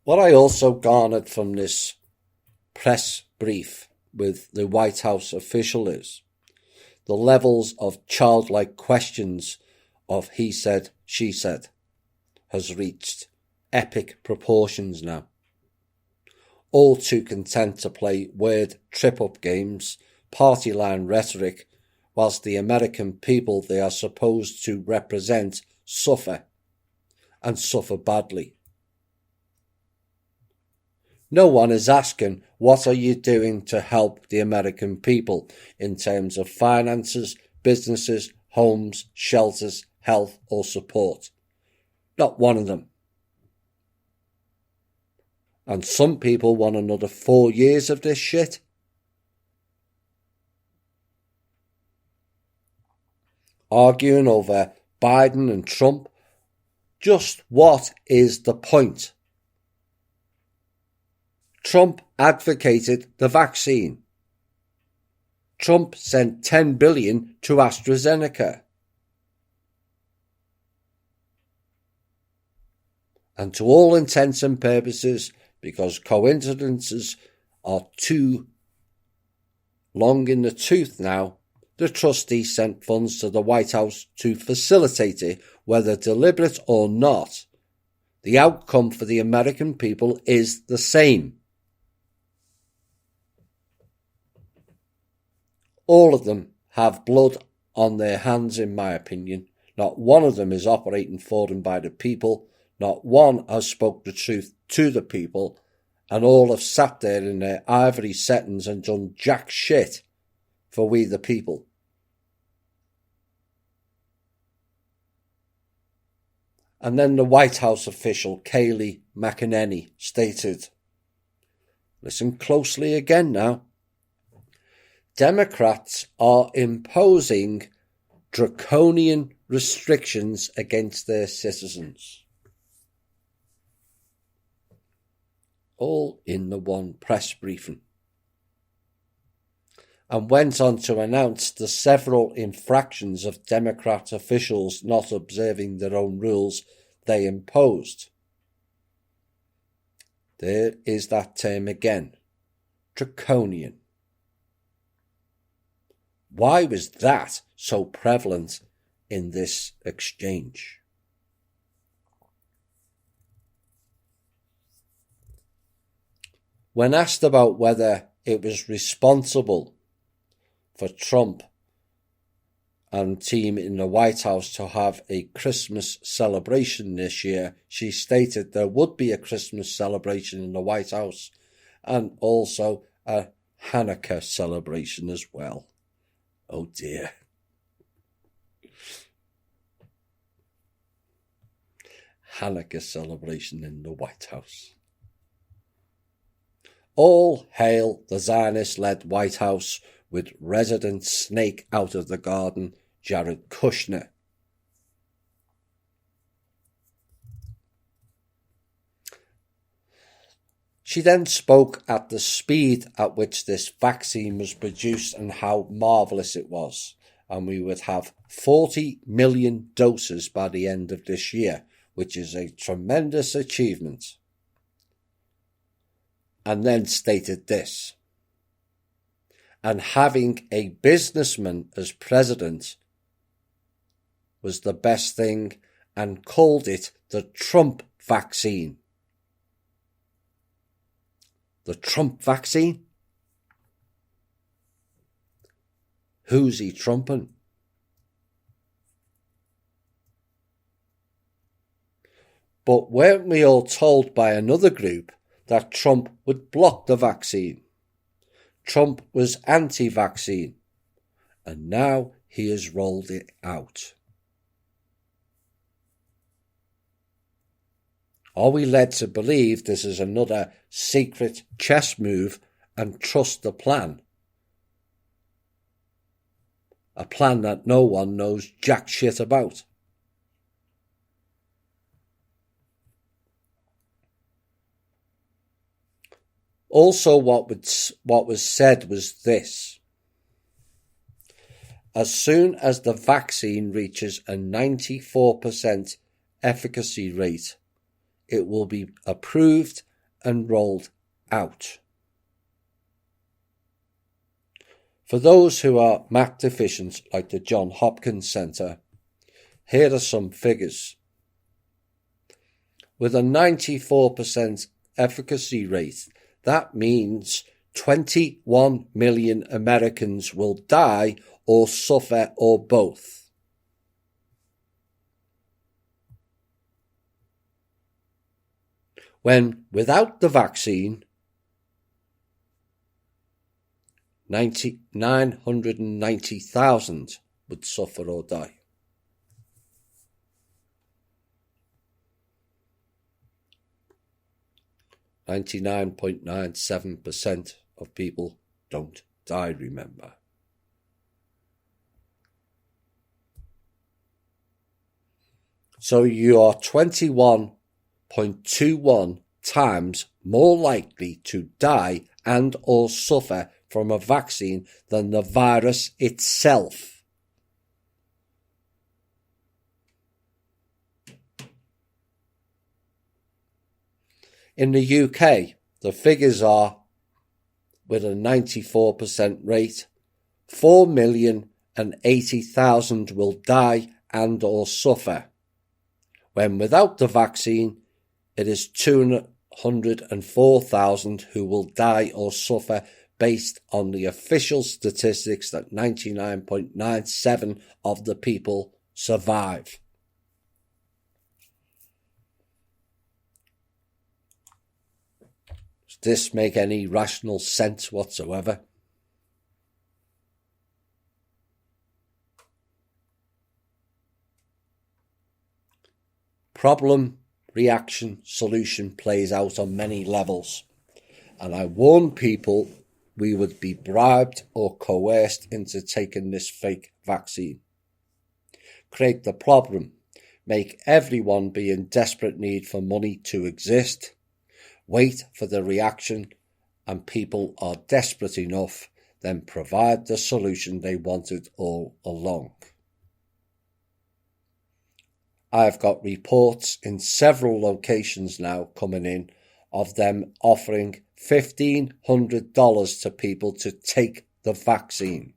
What I also garnered from this press brief with the White House official is the levels of childlike questions of he said, she said has reached epic proportions now. All too content to play word trip-up games, party line rhetoric, whilst the American people they are supposed to represent suffer, and suffer badly. No one is asking, what are you doing to help the American people in terms of finances, businesses, homes, shelters, health or support? Not one of them. And some people want another 4 years of this shit. Arguing over Biden and Trump. Just what is the point? Trump advocated the vaccine. Trump sent $10 billion to AstraZeneca. And to all intents and purposes, because coincidences are too long in the tooth now, the trustee sent funds to the White House to facilitate it, whether deliberate or not. The outcome for the American people is the same. All of them have blood on their hands, in my opinion. Not one of them is operating for them by the people. Not one has spoke the truth to the people. And all have sat there in their ivory settings and done jack shit for we the people. And then the White House official, Kayleigh McEnany, stated, listen closely again now, Democrats are imposing draconian restrictions against their citizens. All in the one press briefing. And went on to announce the several infractions of Democrat officials not observing their own rules they imposed. There is that term again, draconian. Why was that so prevalent in this exchange? When asked about whether it was responsible for Trump and team in the White House to have a Christmas celebration this year, she stated there would be a Christmas celebration in the White House and also a Hanukkah celebration as well. Oh dear. Hanukkah celebration in the White House. All hail the Zionist-led White House with resident snake out of the garden, Jared Kushner. She then spoke at the speed at which this vaccine was produced and how marvellous it was, and we would have 40 million doses by the end of this year, which is a tremendous achievement. And then stated this: and having a businessman as president was the best thing, and called it the Trump vaccine. The Trump vaccine? Who's he trumping? But weren't we all told by another group that Trump would block the vaccine? Trump was anti-vaccine, and now he has rolled it out. Are we led to believe this is another secret chess move and trust the plan? A plan that no one knows jack shit about. Also, what was said was this: as soon as the vaccine reaches a 94% efficacy rate, it will be approved and rolled out. For those who are MAC deficient, like the John Hopkins Centre, here are some figures. With a 94% efficacy rate, that means 21 million Americans will die or suffer or both. When without the vaccine, 990,000 would suffer or die. .97% of people don't die, remember. So you are 21.21 times more likely to die and or suffer from a vaccine than the virus itself. In the UK, the figures are, with a 94% rate, 4,080,000 will die and or suffer. When without the vaccine, it is 204,000 who will die or suffer, based on the official statistics that 99.97% of the people survive. Does this make any rational sense whatsoever? Problem, reaction, solution plays out on many levels, and I warn people we would be bribed or coerced into taking this fake vaccine. Create the problem, make everyone be in desperate need for money to exist, wait for the reaction, and people are desperate enough, then provide the solution they wanted all along. I've got reports in several locations now coming in of them offering $1,500 to people to take the vaccine.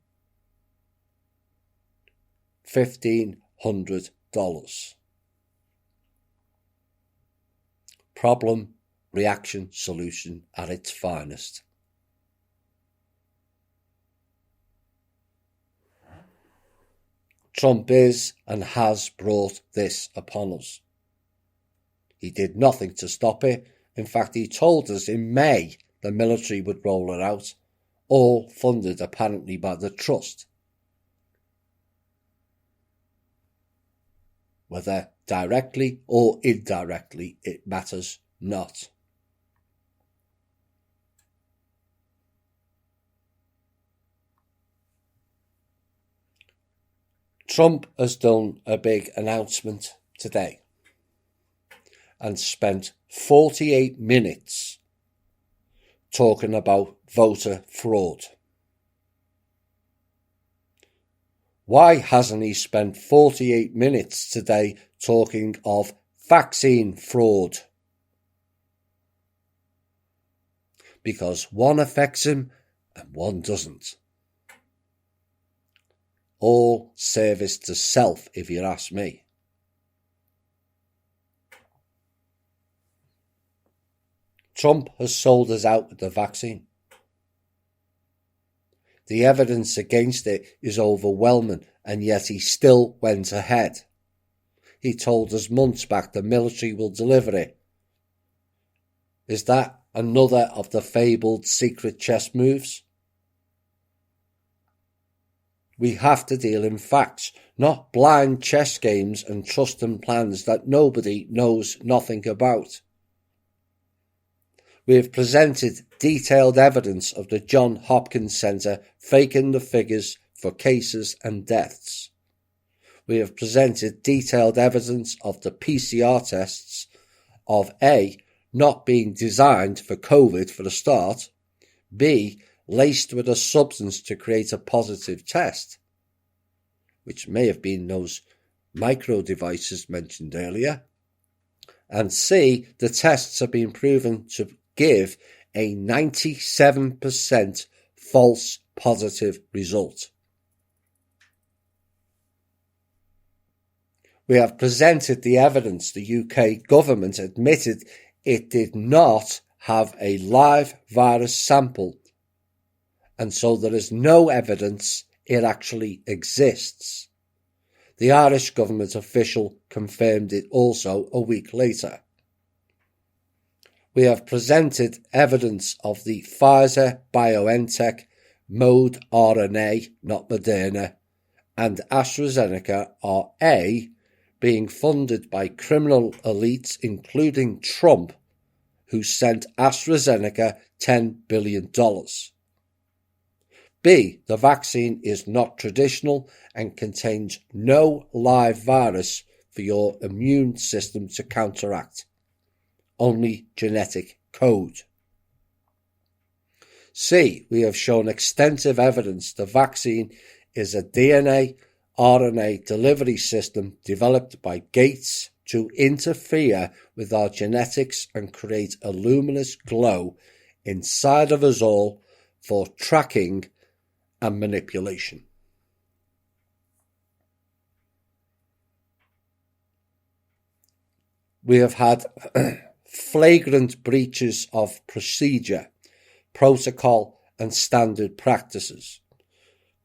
$1,500. Problem, reaction, solution at its finest. Trump is and has brought this upon us. He did nothing to stop it. In fact, he told us in May the military would roll it out, all funded apparently by the trust. Whether directly or indirectly, it matters not. Trump has done a big announcement today and spent 48 minutes talking about voter fraud. Why hasn't he spent 48 minutes today talking of vaccine fraud? Because one affects him and one doesn't. All service to self, if you ask me. Trump has sold us out with the vaccine. The evidence against it is overwhelming, and yet he still went ahead. He told us months back the military will deliver it. Is that another of the fabled secret chess moves? We have to deal in facts, not blind chess games and trust in plans that nobody knows nothing about. We have presented detailed evidence of the Johns Hopkins Centre faking the figures for cases and deaths. We have presented detailed evidence of the PCR tests of A, not being designed for COVID for a start, B, laced with a substance to create a positive test, which may have been those micro devices mentioned earlier, and C, the tests have been proven to give a 97% false positive result. We have presented the evidence the UK government admitted it did not have a live virus sample, and so there is no evidence it actually exists. The Irish government official confirmed it also a week later. We have presented evidence of the Pfizer-BioNTech mode RNA, not Moderna, and AstraZeneca are A, being funded by criminal elites including Trump, who sent AstraZeneca $10 billion. B, the vaccine is not traditional and contains no live virus for your immune system to counteract, only genetic code. C, we have shown extensive evidence the vaccine is a DNA RNA delivery system developed by Gates to interfere with our genetics and create a luminous glow inside of us all for tracking and manipulation. We have had flagrant breaches of procedure, protocol and standard practices,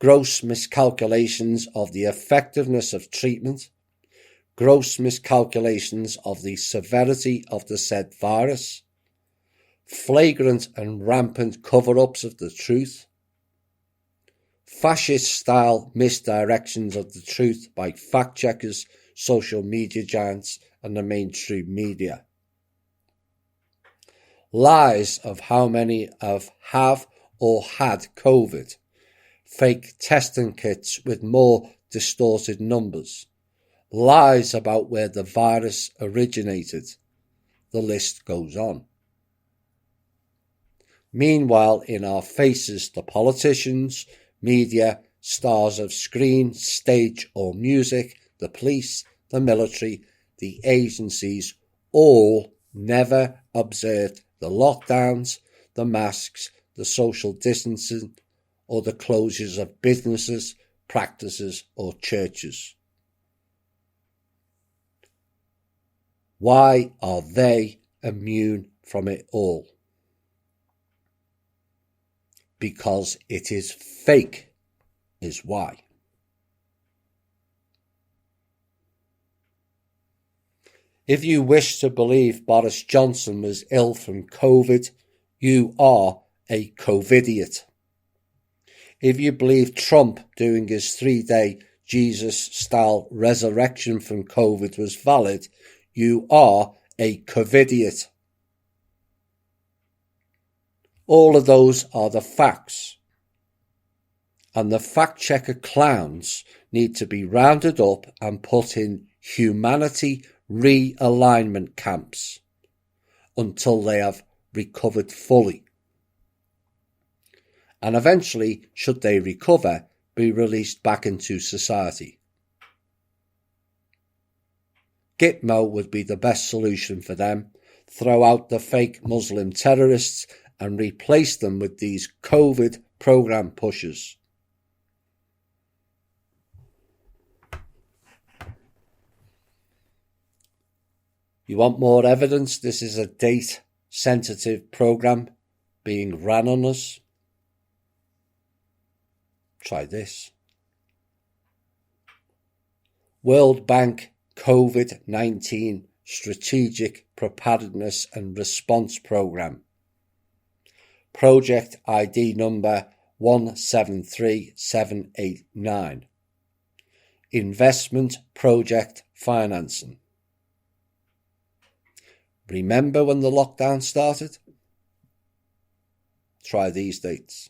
gross miscalculations of the effectiveness of treatment, gross miscalculations of the severity of the said virus, flagrant and rampant cover-ups of the truth, fascist-style misdirections of the truth by fact-checkers, social media giants and the mainstream media, lies of how many have or had COVID, fake testing kits with more distorted numbers, lies about where the virus originated. The list goes on. Meanwhile, in our faces, the politicians, media, stars of screen, stage or music, the police, the military, the agencies all never observed the lockdowns, the masks, the social distancing, or the closures of businesses, practices, or churches. Why are they immune from it all? Because it is fake, is why. If you wish to believe Boris Johnson was ill from COVID, you are a COVIDiot. If you believe Trump doing his 3-day Jesus-style resurrection from COVID was valid, you are a COVIDiot. All of those are the facts. And the fact-checker clowns need to be rounded up and put in humanity realignment camps until they have recovered fully. And eventually, should they recover, be released back into society. Gitmo would be the best solution for them. Throw out the fake Muslim terrorists and replace them with these COVID program pushers. You want more evidence? This is a date-sensitive program being ran on us. Try this. World Bank COVID-19 Strategic Preparedness and Response Program. Project ID number 173789. Investment Project Financing. Remember when the lockdown started? Try these dates.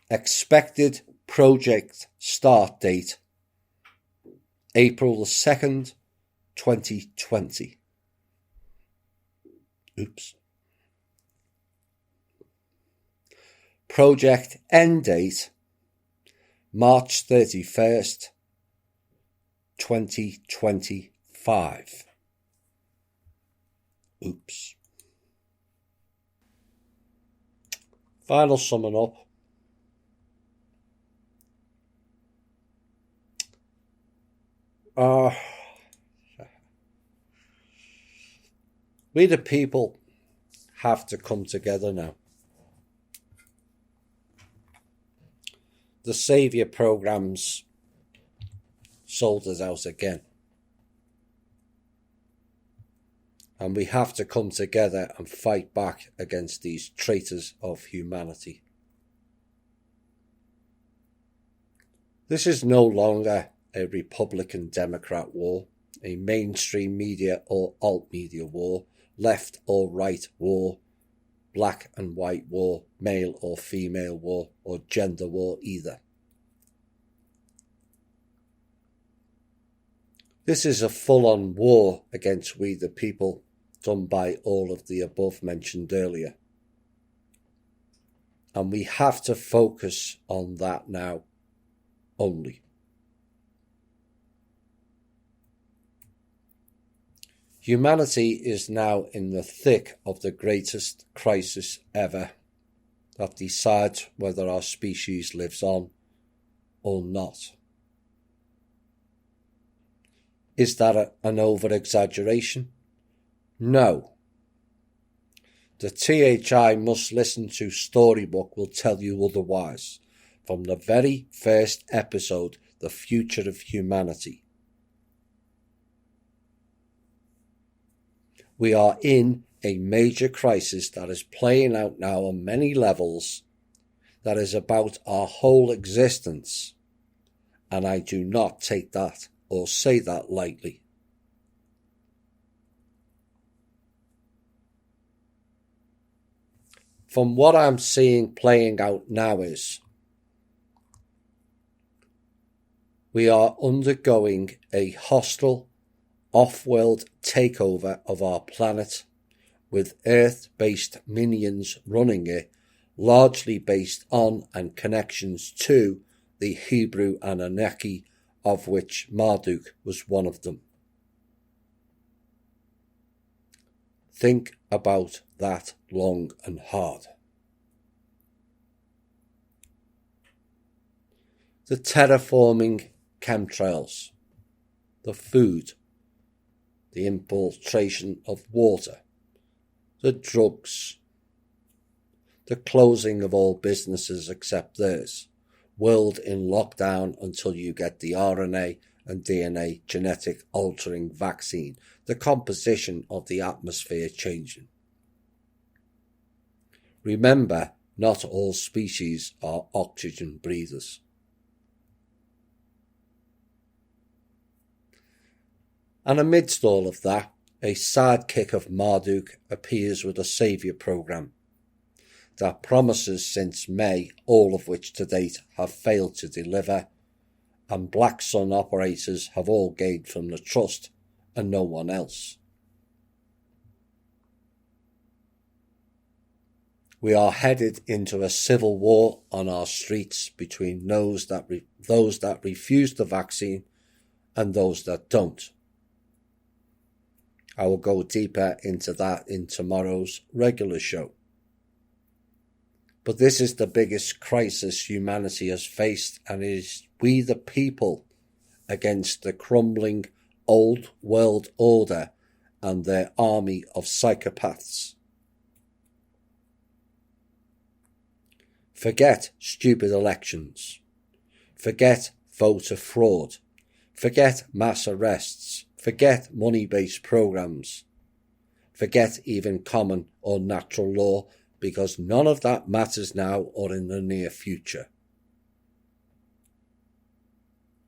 Expected project start date, April the 2nd, 2020. Oops. Project end date, March 31st, 2025. Oops. Final summing up. We the people have to come together now. The Saviour program's sold us out again. And we have to come together and fight back against these traitors of humanity. This is no longer a Republican-Democrat war, a mainstream media or alt-media war, left or right war, black and white war, male or female war, or gender war either. This is a full-on war against we the people, done by all of the above mentioned earlier. And we have to focus on that now only. Humanity is now in the thick of the greatest crisis ever that decides whether our species lives on or not. Is that an over-exaggeration? No. The THI Must Listen To storybook will tell you otherwise. From the very first episode, The Future of Humanity. We are in a major crisis that is playing out now on many levels, that is about our whole existence, and I do not take that or say that lightly. From what I'm seeing playing out now is we are undergoing a hostile off-world takeover of our planet, with Earth-based minions running it, largely based on and connections to the Hebrew Anunnaki of which Marduk was one of them. Think about that long and hard. The terraforming chemtrails, the food, the infiltration of water, the drugs, the closing of all businesses except theirs, world in lockdown until you get the RNA and DNA genetic altering vaccine, the composition of the atmosphere changing. Remember, not all species are oxygen breathers. And amidst all of that, a sidekick of Marduk appears with a saviour programme that promises since May, all of which to date have failed to deliver, and Black Sun operators have all gained from the trust and no one else. We are headed into a civil war on our streets between those that refuse the vaccine and those that don't. I will go deeper into that in tomorrow's regular show. But this is the biggest crisis humanity has faced, and it is we the people against the crumbling old world order and their army of psychopaths. Forget stupid elections. Forget voter fraud. Forget mass arrests. Forget money-based programs. Forget even common or natural law, because none of that matters now or in the near future.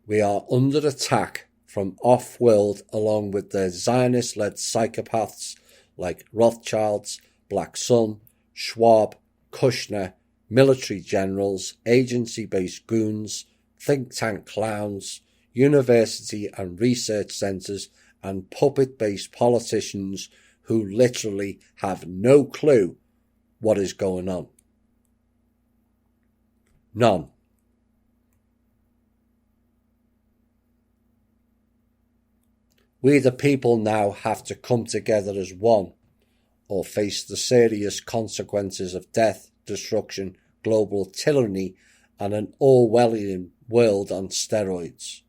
We are under attack from off-world along with their Zionist-led psychopaths like Rothschilds, Black Sun, Schwab, Kushner, military generals, agency-based goons, think tank clowns, university and research centres, and puppet-based politicians who literally have no clue what is going on. None. We the people now have to come together as one, or face the serious consequences of death, destruction, global tyranny, and an Orwellian world on steroids.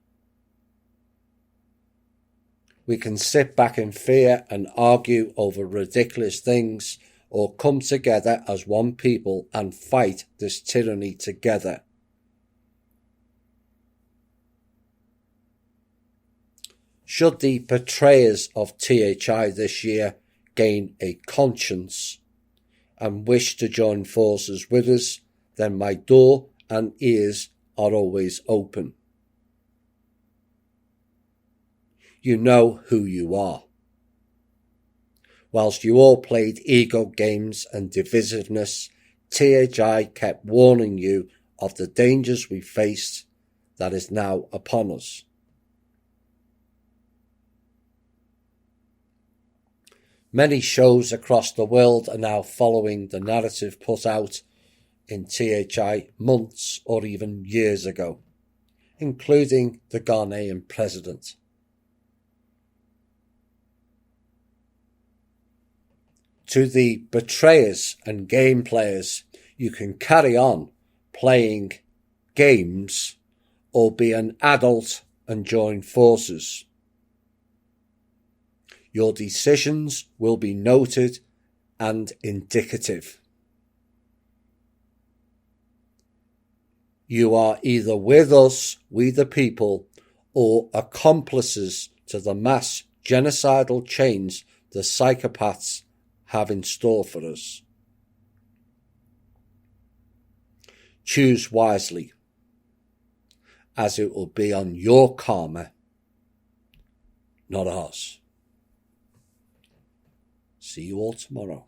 We can sit back in fear and argue over ridiculous things, or come together as one people and fight this tyranny together. Should the betrayers of THI this year gain a conscience and wish to join forces with us, then my door and ears are always open. You know who you are. Whilst you all played ego games and divisiveness, THI kept warning you of the dangers we faced that is now upon us. Many shows across the world are now following the narrative put out in THI months or even years ago, including the Ghanaian president. To the betrayers and game players, you can carry on playing games or be an adult and join forces. Your decisions will be noted and indicative. You are either with us, we the people, or accomplices to the mass genocidal chains the psychopaths have in store for us. Choose wisely, as it will be on your karma, not ours. See you all tomorrow.